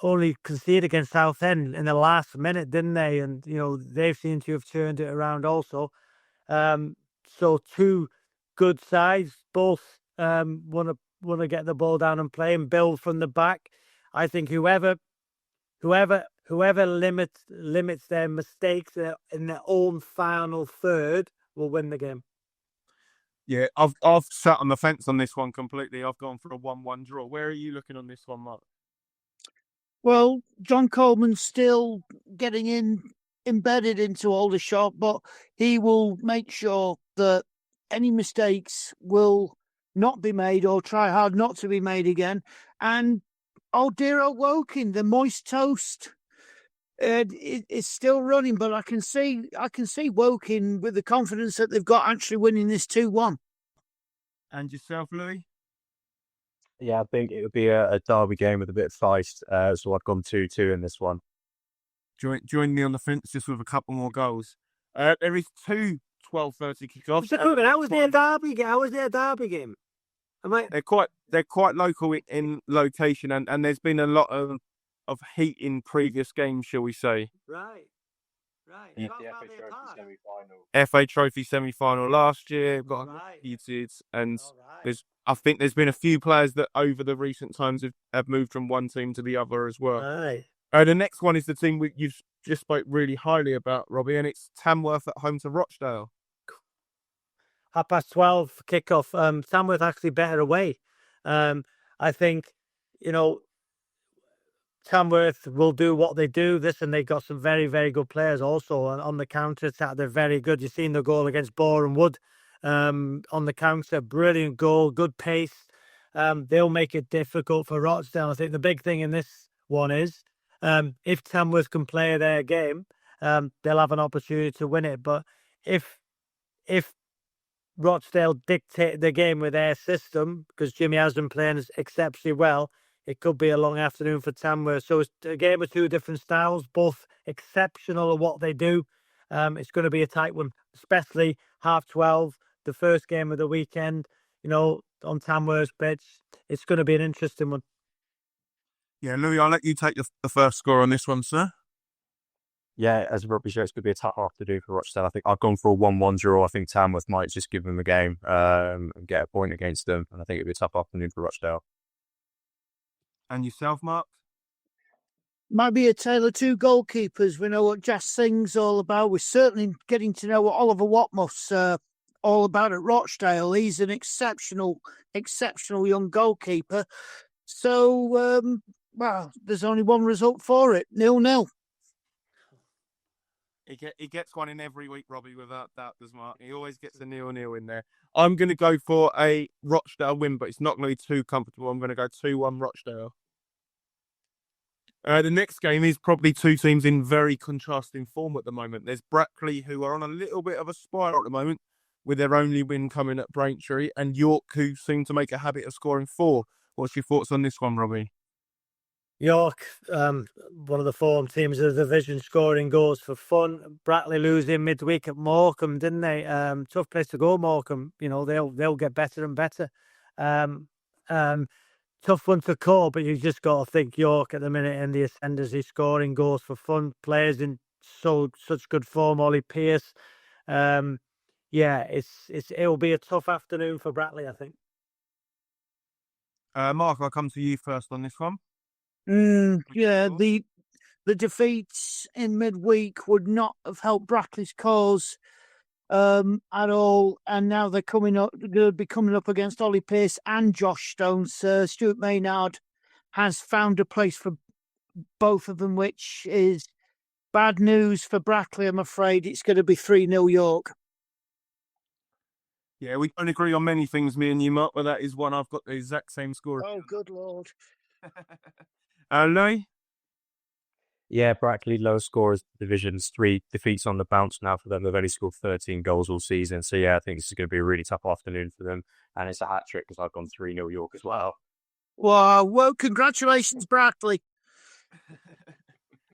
only conceded against Southend in the last minute, didn't they? And they seem to have turned it around also. So two good sides, both want to get the ball down and play and build from the back. I think whoever limits their mistakes in their own final third will win the game. Yeah, I've sat on the fence on this one completely. I've gone for a 1-1 draw. Where are you looking on this one, Mark? Well, John Coleman's still getting embedded into Aldershot, but he will make sure that any mistakes will not be made or try hard not to be made again. And oh dear old Woking, the moist toast, it's still running, but I can see Woking with the confidence that they've got actually winning this 2-1. And yourself, Louis? Yeah, I think it would be a derby game with a bit of feist. So I've gone 2-2 in this one. Join me on the fence just with a couple more goals. There is two 12:30 kickoffs. How was their derby game? How was their derby game? They're quite local in location, and there's been a lot of heat in previous games, shall we say? Right. The FA Trophy semi-final. FA Trophy semi-final last year got heated, and I think there's been a few players that over the recent times have moved from one team to the other as well. Right. The next one is the team you've just spoke really highly about, Robbie, and it's Tamworth at home to Rochdale. 12:30 kickoff. Tamworth actually better away. I think, Tamworth will do what they do. And they got some very, very good players also on the counter attack. They're very good. You've seen the goal against Boreham Wood on the counter. Brilliant goal, good pace. They'll make it difficult for Rochdale. I think the big thing in this one is if Tamworth can play their game, they'll have an opportunity to win it. But if Rochdale dictate the game with their system, because Jimmy has been playing exceptionally well, it could be a long afternoon for Tamworth. So it's a game of two different styles, both exceptional at what they do. It's going to be a tight one, especially 12:30, the first game of the weekend, on Tamworth's pitch. It's going to be an interesting one. Yeah, Louis, I'll let you take the first score on this one, sir. Yeah, as a rugby show, it's going to be a tough afternoon for Rochdale. I think I've gone for a 1-1 draw. I think Tamworth might just give them a game and get a point against them. And I think it'll be a tough afternoon for Rochdale. And yourself, Mark? Might be a tale of two goalkeepers. We know what Jess Singh's all about. We're certainly getting to know what Oliver Watmoth's all about at Rochdale. He's an exceptional young goalkeeper. So, there's only one result for it, 0-0. He gets one in every week, Robbie, without doubt, does Mark. He always gets a 0-0 in there. I'm going to go for a Rochdale win, but it's not going to be too comfortable. I'm going to go 2-1 Rochdale. The next game is probably two teams in very contrasting form at the moment. There's Brackley, who are on a little bit of a spiral at the moment, with their only win coming at Braintree, and York, who seem to make a habit of scoring 4. What's your thoughts on this one, Robbie? York, one of the form teams of the division, scoring goals for fun. Brackley losing midweek at Morecambe, didn't they? Tough place to go, Morecambe. They'll get better and better. Tough one to call, but you just got to think York at the minute in the Ascenders. He's scoring goals for fun. Players in such good form. Ollie Pearce. It'll be a tough afternoon for Brackley, I think. Mark, I'll come to you first on this one. Yeah, the defeats in midweek would not have helped Brackley's cause at all, and now they're going to be coming up against Ollie Pearce and Josh Stone. Stuart Maynard has found a place for both of them, which is bad news for Brackley. I'm afraid it's going to be 3-0 York. Yeah, we don't agree on many things, me and you, Mark, but that is one I've got the exact same score. Oh, good Lord. Louis? Yeah, Brackley, low scorers, divisions, 3 defeats on the bounce now for them. They've only scored 13 goals all season. So, yeah, I think this is going to be a really tough afternoon for them. And it's a hat trick because I've gone 3-0 York as well. Well, congratulations, Brackley.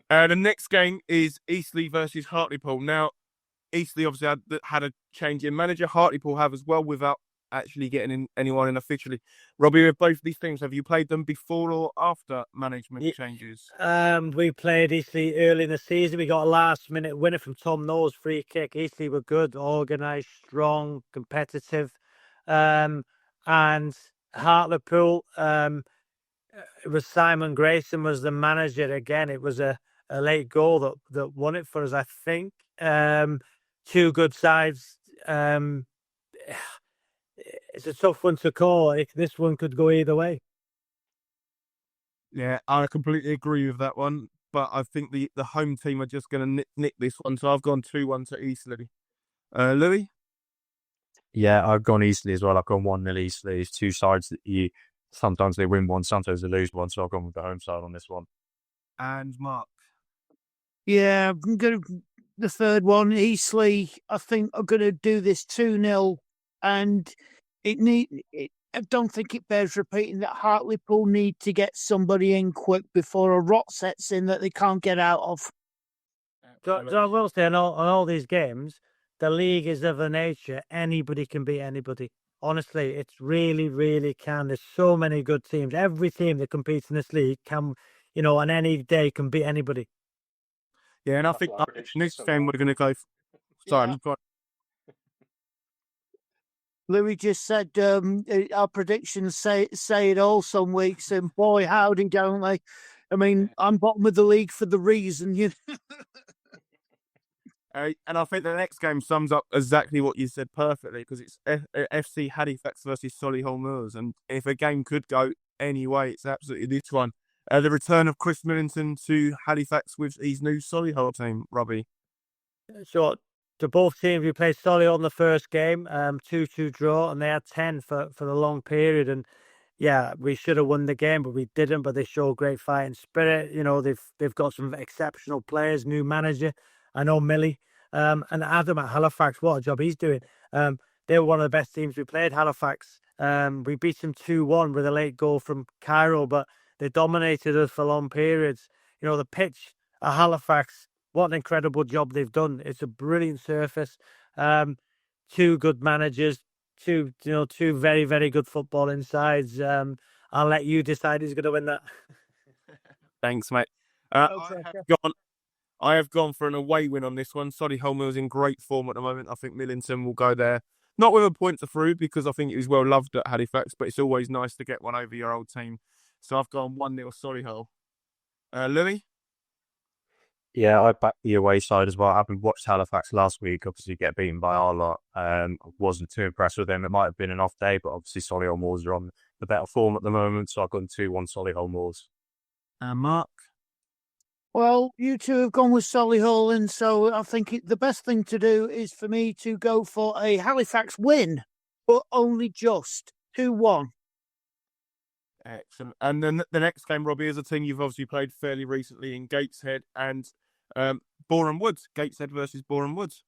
The next game is Eastleigh versus Hartlepool. Now, Eastleigh obviously had a change in manager. Hartlepool have as well without actually getting anyone in officially. Robbie, with both of these teams, have you played them before or after management changes? We played Eastleigh early in the season. We got a last-minute winner from Tom Knowles, free kick. Eastleigh were good, organised, strong, competitive. And Hartlepool, it was Simon Grayson was the manager again. It was a late goal that won it for us, I think. 2 good sides. It's a tough one to call. This one could go either way. Yeah, I completely agree with that one. But I think the home team are just going to nick this one. So I've gone 2-1 to Eastleigh. Louis? Yeah, I've gone Eastleigh as well. I've gone 1-0 Eastleigh. It's 2 sides that sometimes they win one, sometimes they lose one. So I've gone with the home side on this one. And Mark? Yeah, I'm going to the third one. Eastleigh, I think, are going to do this 2-0. And I don't think it bears repeating that Hartlepool need to get somebody in quick before a rot sets in that they can't get out of. So I will say on all these games, the league is of a nature anybody can beat anybody. Honestly, it's really, really can. There's so many good teams. Every team that competes in this league can, on any day can beat anybody. Yeah, and I think next game we're going to go. Sorry, Yeah. Louis just said our predictions say it all some weeks, and boy, howdy, don't they? I mean, I'm bottom of the league for the reason. And I think the next game sums up exactly what you said perfectly, because it's FC Halifax versus Solihull Moors, and if a game could go any way, it's absolutely this one. The return of Chris Millington to Halifax with his new Solihull team, Robbie. So to both teams, we played Solihull in the first game, 2-2 draw, and they had 10 for the long period. And yeah, we should have won the game, but we didn't. But they show great fighting spirit. They've got some exceptional players, new manager. I know Millie and Adam at Halifax. What a job he's doing. They were one of the best teams we played. Halifax. We beat them 2-1 with a late goal from Cairo, but they dominated us for long periods. The pitch at Halifax. What an incredible job they've done. It's a brilliant surface. 2 good managers, two very, very good footballing sides. I'll let you decide who's going to win that. Thanks, mate. I have gone for an away win on this one. Solihull Moors in great form at the moment. I think Millington will go there. Not with a point to through, because I think he was well loved at Halifax, but it's always nice to get one over your old team. So I've gone 1-0 Solihull. Louis? Yeah, I backed the away side as well. I haven't watched Halifax last week, obviously get beaten by our lot. I wasn't too impressed with them. It might have been an off day, but obviously Solihull Moors are on the better form at the moment. So I've gone 2-1 Solihull Moors. Mark? Well, you two have gone with Solihull, and so I think the best thing to do is for me to go for a Halifax win, but only just 2-1. Excellent. And then the next game, Robbie, is a team you've obviously played fairly recently in Gateshead and Boreham Woods. Gateshead versus Boreham Woods.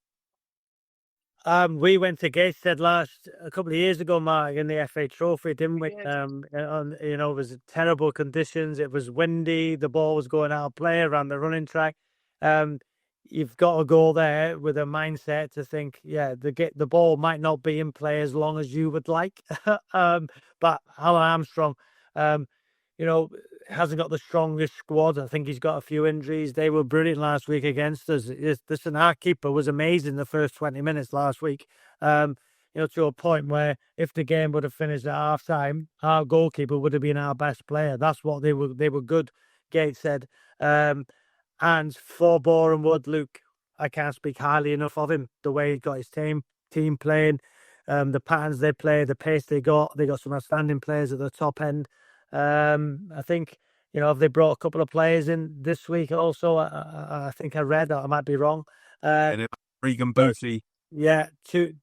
We went to Gateshead a couple of years ago, Mark, in the FA Trophy, didn't we? It was terrible conditions. It was windy. The ball was going out of play around the running track. You've got to go there with a mindset to think, the ball might not be in play as long as you would like. But Alan Armstrong, hasn't got the strongest squad. I think he's got a few injuries. They were brilliant last week against us. Listen, our keeper was amazing the first 20 minutes last week. to a point where if the game would have finished at half time, our goalkeeper would have been our best player. That's what they were good, Gates said. And for Boreham Wood, Luke, I can't speak highly enough of him. The way he got his team playing, the patterns they play, the pace they got some outstanding players at the top end. I think, if they brought a couple of players in this week also, I think I read, I might be wrong. Regan Booty. Yeah, two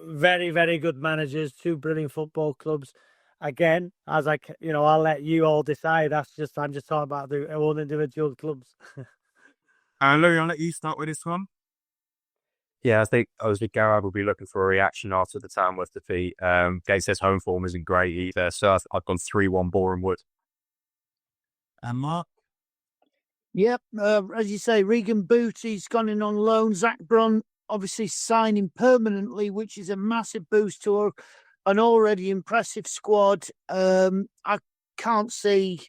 very, very good managers, two brilliant football clubs. Again, as I'll let you all decide. I'm just talking about their own individual clubs. Louis, I'll let you start with this one. Yeah, I think obviously Garrard will be looking for a reaction after the Tamworth defeat. Gates says home form isn't great either, so I've gone 3-1 Boreham Wood. And Mark? Yep, as you say, Regan Booty's gone in on loan. Zach Brun obviously signing permanently, which is a massive boost to an already impressive squad. I can't see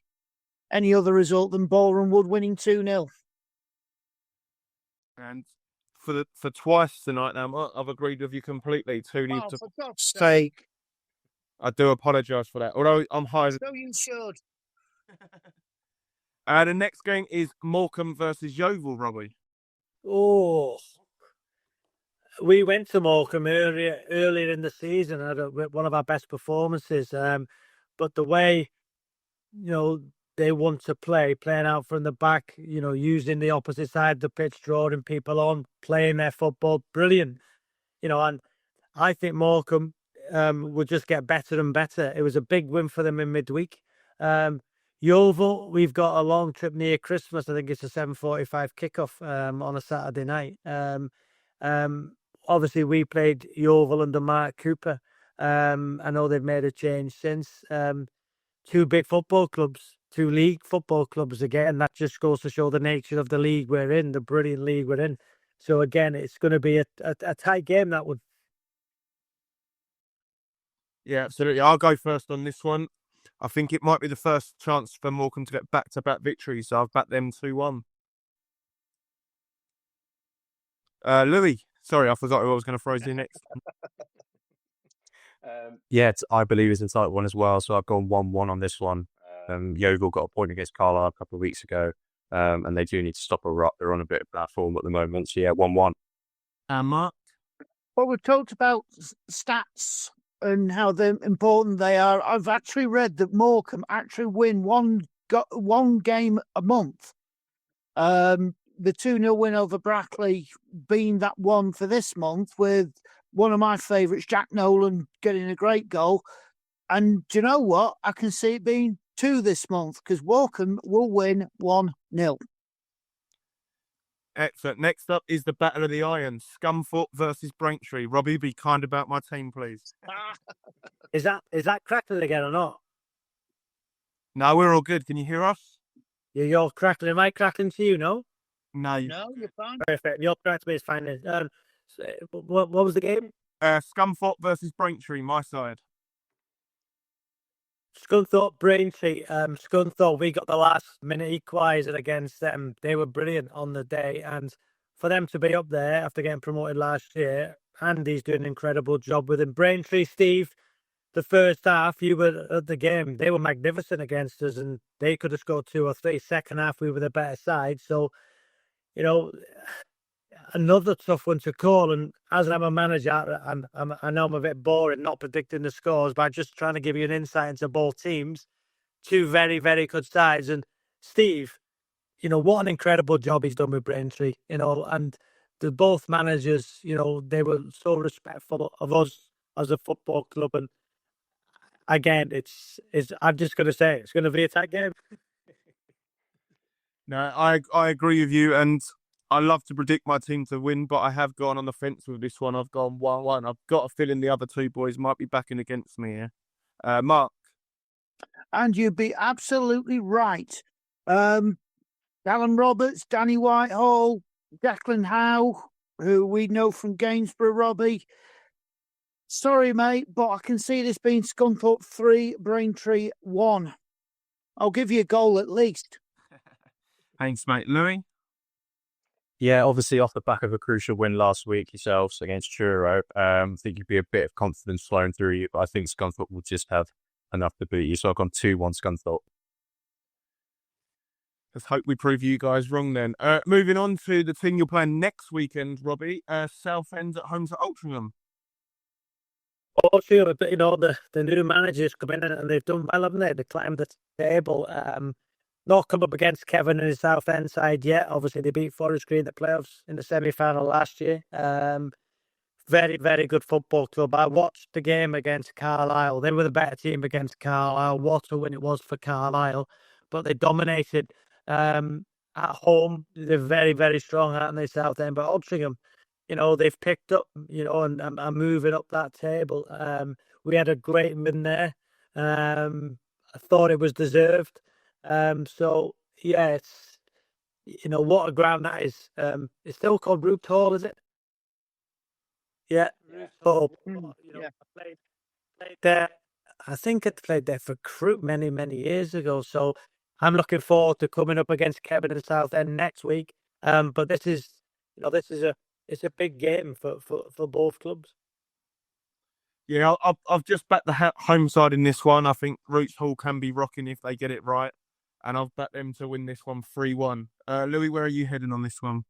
any other result than Boreham Wood winning 2-0. And for twice tonight now, Mark, I've agreed with you completely. 2-0 Oh, for God's sake. I do apologise for that. Although I'm high. So you should. The next game is Morecambe versus Yeovil, Robbie. Oh, we went to Morecambe earlier in the season, had one of our best performances. But the way, they want to playing out from the back, using the opposite side of the pitch, drawing people on, playing their football, brilliant. And I think Morecambe would just get better and better. It was a big win for them in midweek. Yeovil, we've got a long trip near Christmas. I think it's a 7:45 kickoff on a Saturday night. Obviously, we played Yeovil under Mark Cooper. I know they've made a change since. Two big football clubs, two league football clubs again. That just goes to show the nature of the league we're in, the brilliant league we're in. So again, it's going to be a tight game, that one. Yeah, absolutely. I'll go first on this one. I think it might be the first chance for Morecambe to get back-to-back victories, so I've backed them 2-1. Louis, sorry, I forgot who I was going to throw you next. I believe it's a tight one as well, so I've gone 1-1 on this one. Yeovil got a point against Carlisle a couple of weeks ago, and they do need to stop a rot. They're on a bit of bad form at the moment, so 1-1. Mark? Well, we've talked about stats and how important they are. I've actually read that Morecambe actually win one game a month. The 2-0 win over Brackley being that one for this month, with one of my favourites, Jack Nolan, getting a great goal. And do you know what? I can see it being 2 this month, because Morecambe will win 1-0. Excellent. Next up is the Battle of the Irons, Scunthorpe versus Braintree. Robbie, be kind about my team, please. Is that crackling again or not? No, we're all good. Can you hear us? Yeah, you're crackling. Am I crackling to you? No. No, you're fine. Perfect. You're crackling to me. It's fine. So, what was the game? Scunthorpe versus Braintree, my side. Scunthorpe, Braintree. Scunthorpe, we got the last minute equaliser against them. They were brilliant on the day, and for them to be up there after getting promoted last year, Andy's doing an incredible job with him. Braintree, Steve, the first half, you were at the game. They were magnificent against us, and they could have scored 2 or 3. Second half, we were the better side. So, another tough one to call. And as I'm a manager, I know I'm a bit boring not predicting the scores, but I'm just trying to give you an insight into both teams. 2 very, very good sides. And Steve, what an incredible job he's done with Braintree, and the both managers, they were so respectful of us as a football club. And again, I'm just going to say it's going to be a tight game. No, I agree with you, and I love to predict my team to win, but I have gone on the fence with this one. I've gone 1-1. I've got a feeling the other 2 boys might be backing against me here. Mark? And you'd be absolutely right. Alan Roberts, Danny Whitehall, Declan Howe, who we know from Gainsborough, Robbie. Sorry, mate, but I can see this being Scunthorpe 3, Braintree 1. I'll give you a goal at least. Thanks, mate. Louis? Yeah, obviously off the back of a crucial win last week yourselves against Truro, I think you'd be a bit of confidence flowing through you, but I think Scunthorpe will just have enough to beat you. So I've gone 2-1 Scunthorpe. Let's hope we prove you guys wrong then. Moving on to the team you're playing next weekend, Robbie. Southend at home to Altrincham. Oh, sure, but the new managers come in and they've done well, haven't they? They climbed the table. Not come up against Kevin and his Southend side yet. Obviously, they beat Forest Green in the playoffs in the semi-final last year. Very, very good football club. I watched the game against Carlisle. They were the better team against Carlisle. What a win it was for Carlisle. But they dominated at home. They're very, very strong, aren't they, Southend? But Altrincham, they've picked up, and are moving up that table. We had a great win there. I thought it was deserved. So yeah, it's what a ground that is. It's still called Root Hall, is it? Yeah, Root Hall. Yeah. I played there. I think I played there for Crewe many, many years ago. So I'm looking forward to coming up against Kevin and Southend next week. But this is it's a big game for both clubs. Yeah, I've just backed the home side in this one. I think Roots Hall can be rocking if they get it right. And I've backed them to win this one 3-1. Louis, where are you heading on this one?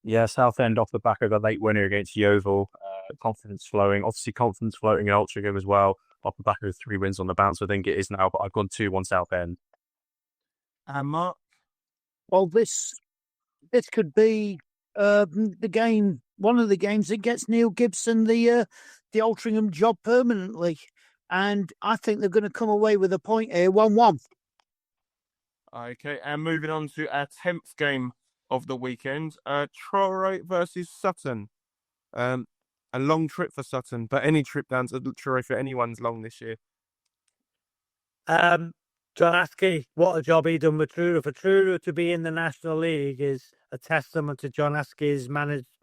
Yeah, Southend off the back of a late winner against Yeovil. Confidence flowing. Obviously, confidence floating in Altrincham as well. Off the back of 3 wins on the bounce, I think it is now. But I've gone 2-1 Southend. And Mark? Well, this could be the game, one of the games that gets Neil Gibson the Altrincham job permanently. And I think they're going to come away with a point here, 1-1. Okay, and moving on to our 10th game of the weekend, Truro versus Sutton. A long trip for Sutton, but any trip down to Truro for anyone's long this year. John Askey, what a job he done with Truro. For Truro to be in the National League is a testament to John Askey's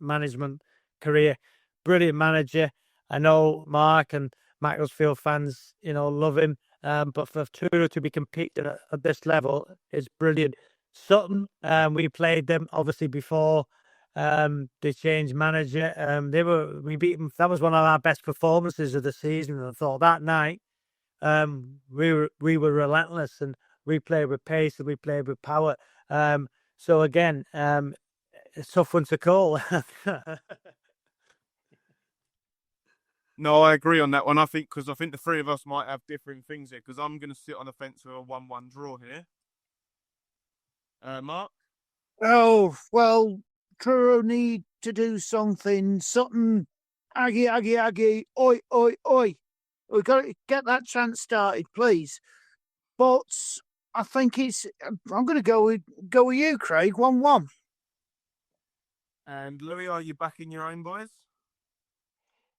management career. Brilliant manager. I know Mark and Macclesfield fans, love him. But for Truro to be competing at this level is brilliant. Sutton, we played them obviously before they changed manager. We beat them. That was one of our best performances of the season. And I thought that night we were relentless and we played with pace and we played with power. So again, it's a tough one to call. No, I agree on that one. I think the three of us might have different things here. Because I'm going to sit on the fence with a 1-1 draw here. Mark? Oh, well, Truro need to do something. Sutton, Aggie, oi, oi, oi. We've got to get that chant started, please. But I think I'm going to go with you, Craig, 1-1. And Louis, are you backing your own boys?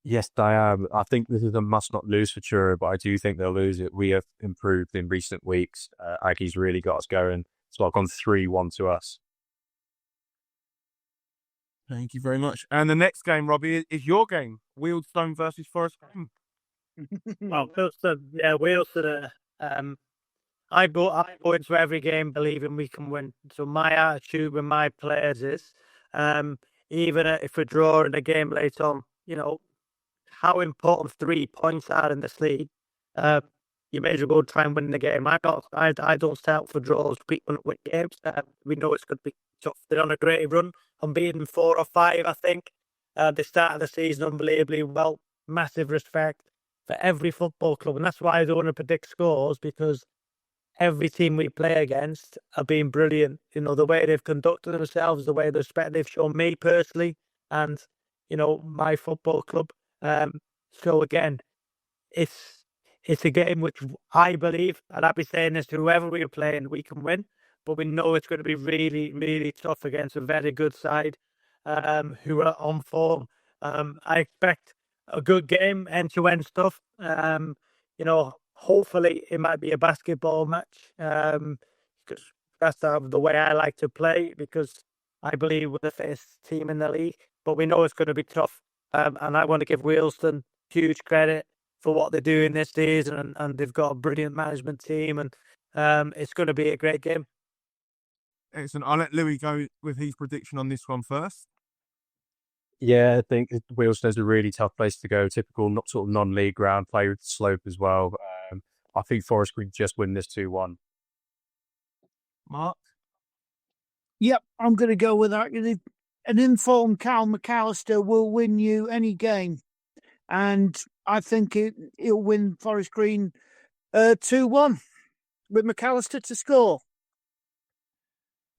Yes, I am. I think this is a must not lose for Truro, but I do think they'll lose it. We have improved in recent weeks. Aggie's really got us going. So I've gone 3-1 to us. Thank you very much. And the next game, Robbie, is your game. Wealdstone versus Forest Green. Well, Wealdstone. I go into every game believing we can win. So my attitude with my players is, even if we draw in a game late on, how important 3 points are in this league. You may as well go try and win the game. I don't start for draws. We want to win games. We know it's going to be tough. They're on a great run. Unbeaten 4 or 5, I think. They started the season unbelievably well. Massive respect for every football club. And that's why I don't want to predict scores, because every team we play against are being brilliant. The way they've conducted themselves, the way the respect they've shown me personally and, my football club. So again, it's a game which I believe, and I'll be saying this to whoever we're playing, we can win. But we know it's going to be really, really tough against a very good side who are on form. I expect a good game, end-to-end stuff. Hopefully it might be a basketball match because that's the way I like to play, because I believe we're the fittest team in the league. But we know it's going to be tough. And I want to give Wealdstone huge credit for what they're doing this season, and they've got a brilliant management team, and it's going to be a great game. Excellent. I'll let Louis go with his prediction on this one first. Yeah, I think Wealdstone's a really tough place to go. Typical, not sort of non-league ground, play with the slope as well. I think Forest Green just win this 2-1. Mark? Yep, I'm going to go with that. An informed Cal McAllister will win you any game. And I think he'll win Forest Green 2-1 with McAllister to score.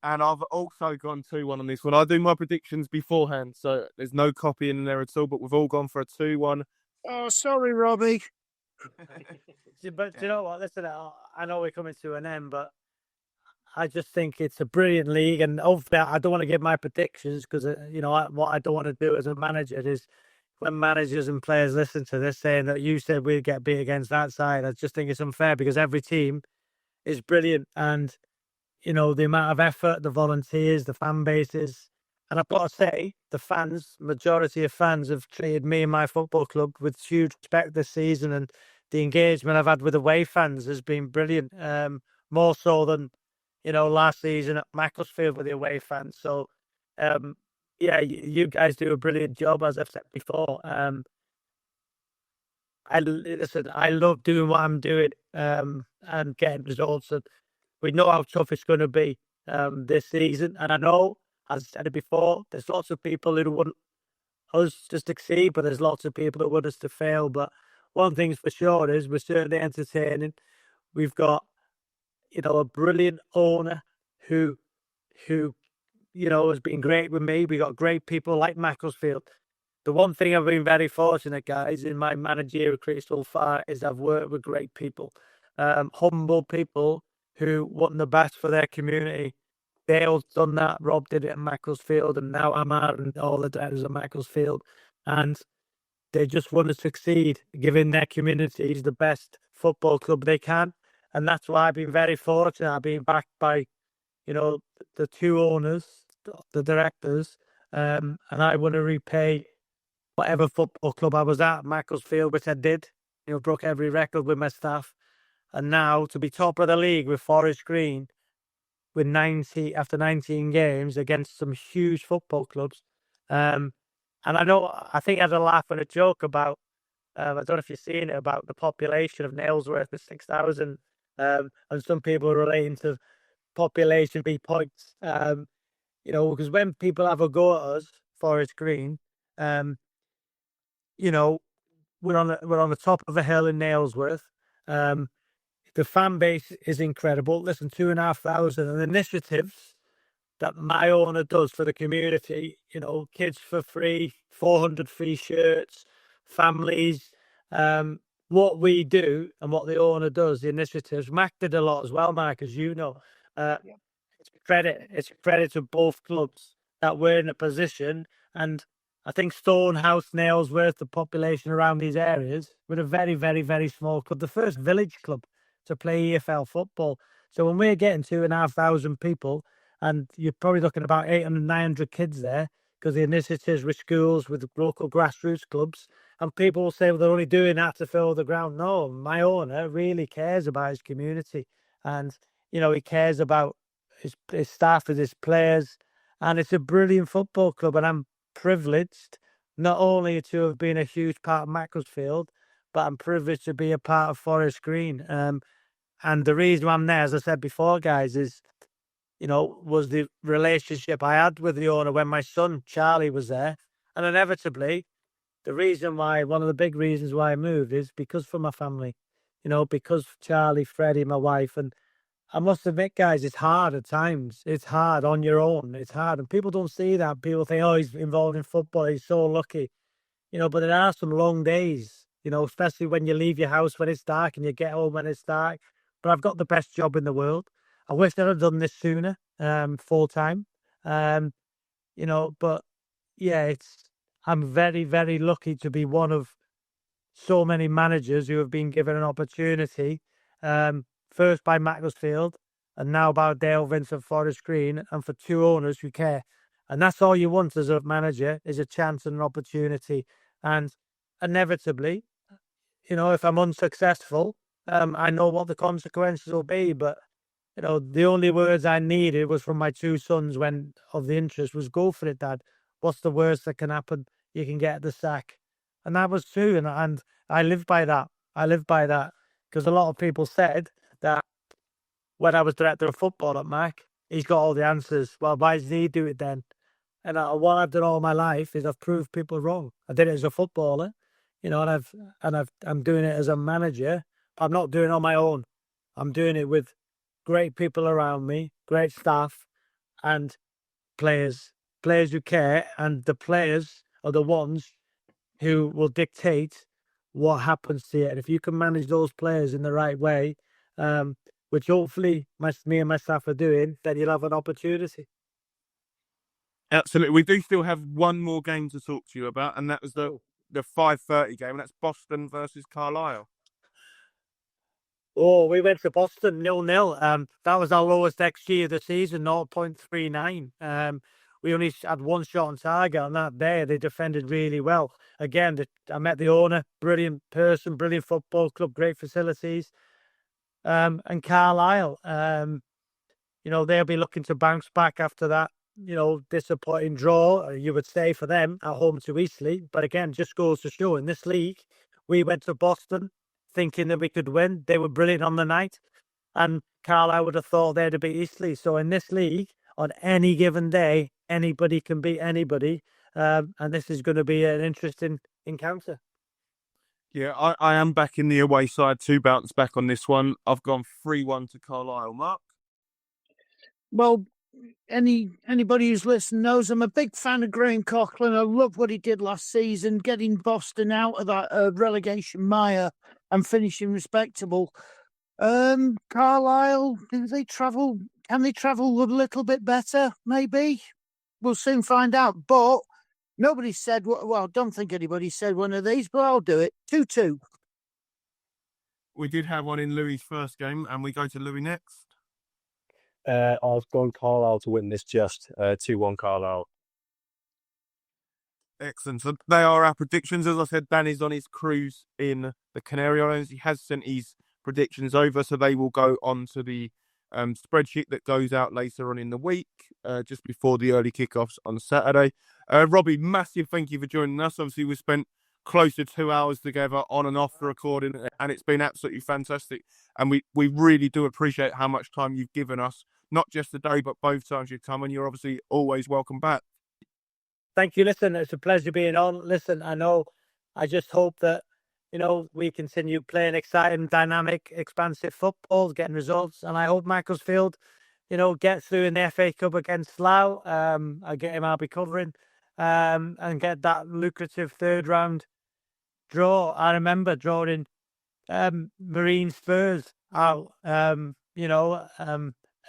And I've also gone 2-1 on this one. I do my predictions beforehand, so there's no copying in there at all, but we've all gone for a 2-1. Oh, sorry, Robbie. But do you know what? Listen, I know we're coming to an end, but I just think it's a brilliant league. And hopefully, I don't want to give my predictions because, what I don't want to do as a manager is when managers and players listen to this saying that you said we'd get beat against that side. I just think it's unfair because every team is brilliant. And the amount of effort, the volunteers, the fan bases. And I've got to say, the fans, majority of fans have treated me and my football club with huge respect this season. And the engagement I've had with away fans has been brilliant. More so than, last season at Macclesfield with the away fans. So, you guys do a brilliant job, as I've said before. I love doing what I'm doing and getting results. And we know how tough it's going to be this season. And I know, as I said it before, there's lots of people who want us to succeed, but there's lots of people who want us to fail. But one thing's for sure is we're certainly entertaining. We've got, a brilliant owner who has been great with me. We got great people like Macclesfield. The one thing I've been very fortunate, guys, in my managerial career so far is I've worked with great people, humble people who want the best for their community. Dale's done that. Rob did it at Macclesfield, and now I'm out and all the directors at Macclesfield. And they just want to succeed, giving their communities the best football club they can. And that's why I've been very fortunate. I've been backed by, the two owners, the directors, and I want to repay whatever football club I was at, Macclesfield, which I did. Broke every record with my staff. And now to be top of the league with Forest Green, with 19 games against some huge football clubs. And I think I had a laugh and a joke about, I don't know if you've seen it, about the population of Nailsworth with 6,000. And some people are relating to population be points. Because when people have a go at us, Forest Green, we're on the top of a hill in Nailsworth. The fan base is incredible. Listen, 2,500 and initiatives that my owner does for the community. Kids for free, 400 free shirts, families. What we do and what the owner does, the initiatives. Mac did a lot as well, Mark, as you know. It's credit to both clubs that we're in a position. And I think Stonehouse, Nailsworth, the population around these areas, we're a very, very, very small club. The first village club to play EFL football. So when we're getting 2,500 people, and you're probably looking about 800, 900 kids there, because the initiatives with schools, with local grassroots clubs, and people will say, well, they're only doing that to fill the ground. No, my owner really cares about his community, and he cares about his staff and his players, and it's a brilliant football club. And I'm privileged not only to have been a huge part of Macclesfield, but I'm privileged to be a part of Forest Green. And the reason I'm there, as I said before, guys, is, was the relationship I had with the owner when my son, Charlie, was there. And inevitably, one of the big reasons why I moved is because for my family, because of Charlie, Freddie, my wife. And I must admit, guys, it's hard at times. It's hard on your own. It's hard. And people don't see that. People think, oh, he's involved in football. He's so lucky. But there are some long days, especially when you leave your house when it's dark and you get home when it's dark. But I've got the best job in the world. I wish I'd have done this sooner, full time. But yeah, I'm very, very lucky to be one of so many managers who have been given an opportunity, first by Macclesfield and now by Dale Vincent Forest Green, and for two owners who care. And that's all you want as a manager, is a chance and an opportunity. And inevitably, if I'm unsuccessful, I know what the consequences will be. But The only words I needed was from my two sons when of the interest was, go for it, Dad. What's the worst that can happen? You can get the sack. And that was true. And I live by that. I live by that because a lot of people said that when I was director of football at Mac, he's got all the answers. Well, why does he do it then? And what I've done all my life is I've proved people wrong. I did it as a footballer, and I'm doing it as a manager. I'm not doing it on my own. I'm doing it with great people around me, great staff, and players who care. And the players are the ones who will dictate what happens to you. And if you can manage those players in the right way, which hopefully me and my staff are doing, then you'll have an opportunity. Absolutely. We do still have one more game to talk to you about, and that was the 5:30 game, and that's Boston versus Carlisle. Oh, we went to Boston 0-0. That was our lowest XG of the season, 0.39. We only had one shot on target on that day. They defended really well. Again, I met the owner, brilliant person, brilliant football club, great facilities. And Carlisle, they'll be looking to bounce back after that, disappointing draw, you would say, for them at home to Eastleigh. But again, just goes to show in this league, we went to Boston thinking that we could win. They were brilliant on the night. And Carlisle would have thought they'd beat Eastleigh. So in this league, on any given day, anybody can beat anybody. And this is going to be an interesting encounter. Yeah, I am back in the away side to bounce back on this one. I've gone 3-1 to Carlisle. Mark? Well, anybody who's listened knows I'm a big fan of Graham Coughlin. I love what he did last season, getting Boston out of that relegation mire and finishing respectable. Carlisle, can they travel a little bit better? Maybe. We'll soon find out. But nobody said, well, I don't think anybody said one of these, but I'll do it. 2-2. We did have one in Louis' first game, and we go to Louis next. I've gone Carlisle to win this, just 2-1 Carlisle. Excellent. So they are our predictions. As I said, Danny's on his cruise in the Canary Islands. He has sent his predictions over, so they will go on to the spreadsheet that goes out later on in the week, just before the early kickoffs on Saturday. Robbie, massive thank you for joining us. Obviously, we spent close to 2 hours together on and off the recording, and it's been absolutely fantastic. And we really do appreciate how much time you've given us, not just today, but both times you've come, and you're obviously always welcome back. Thank you. Listen, it's a pleasure being on. Listen, I just hope that, we continue playing exciting, dynamic, expansive football, getting results. And I hope Macclesfield, get through in the FA Cup against Slough. I'll be covering, and get that lucrative third round draw. I remember drawing Marine Spurs out,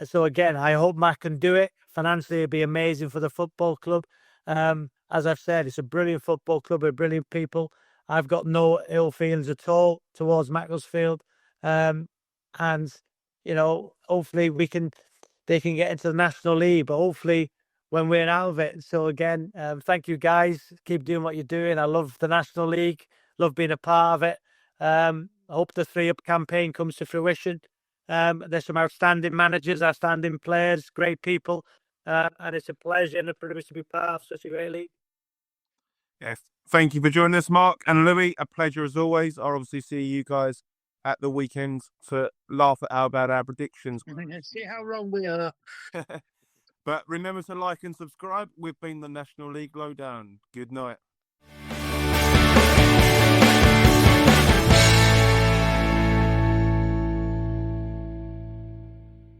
so again, I hope Mac can do it. Financially, it'd be amazing for the football club. As I've said, it's a brilliant football club with brilliant people. I've got no ill feelings at all towards Macclesfield. And, hopefully they can get into the National League, but hopefully when we're out of it. So again, thank you guys. Keep doing what you're doing. I love the National League. Love being a part of it. I hope the 3-Up campaign comes to fruition. There's some outstanding managers, outstanding players, great people. And it's a pleasure and a privilege to be part of such a great league. Yes. Thank you for joining us, Mark and Louis. A pleasure as always. I'll obviously see you guys at the weekends to laugh about our predictions. See how wrong we are. But remember to like and subscribe. We've been the National League Lowdown. Good night.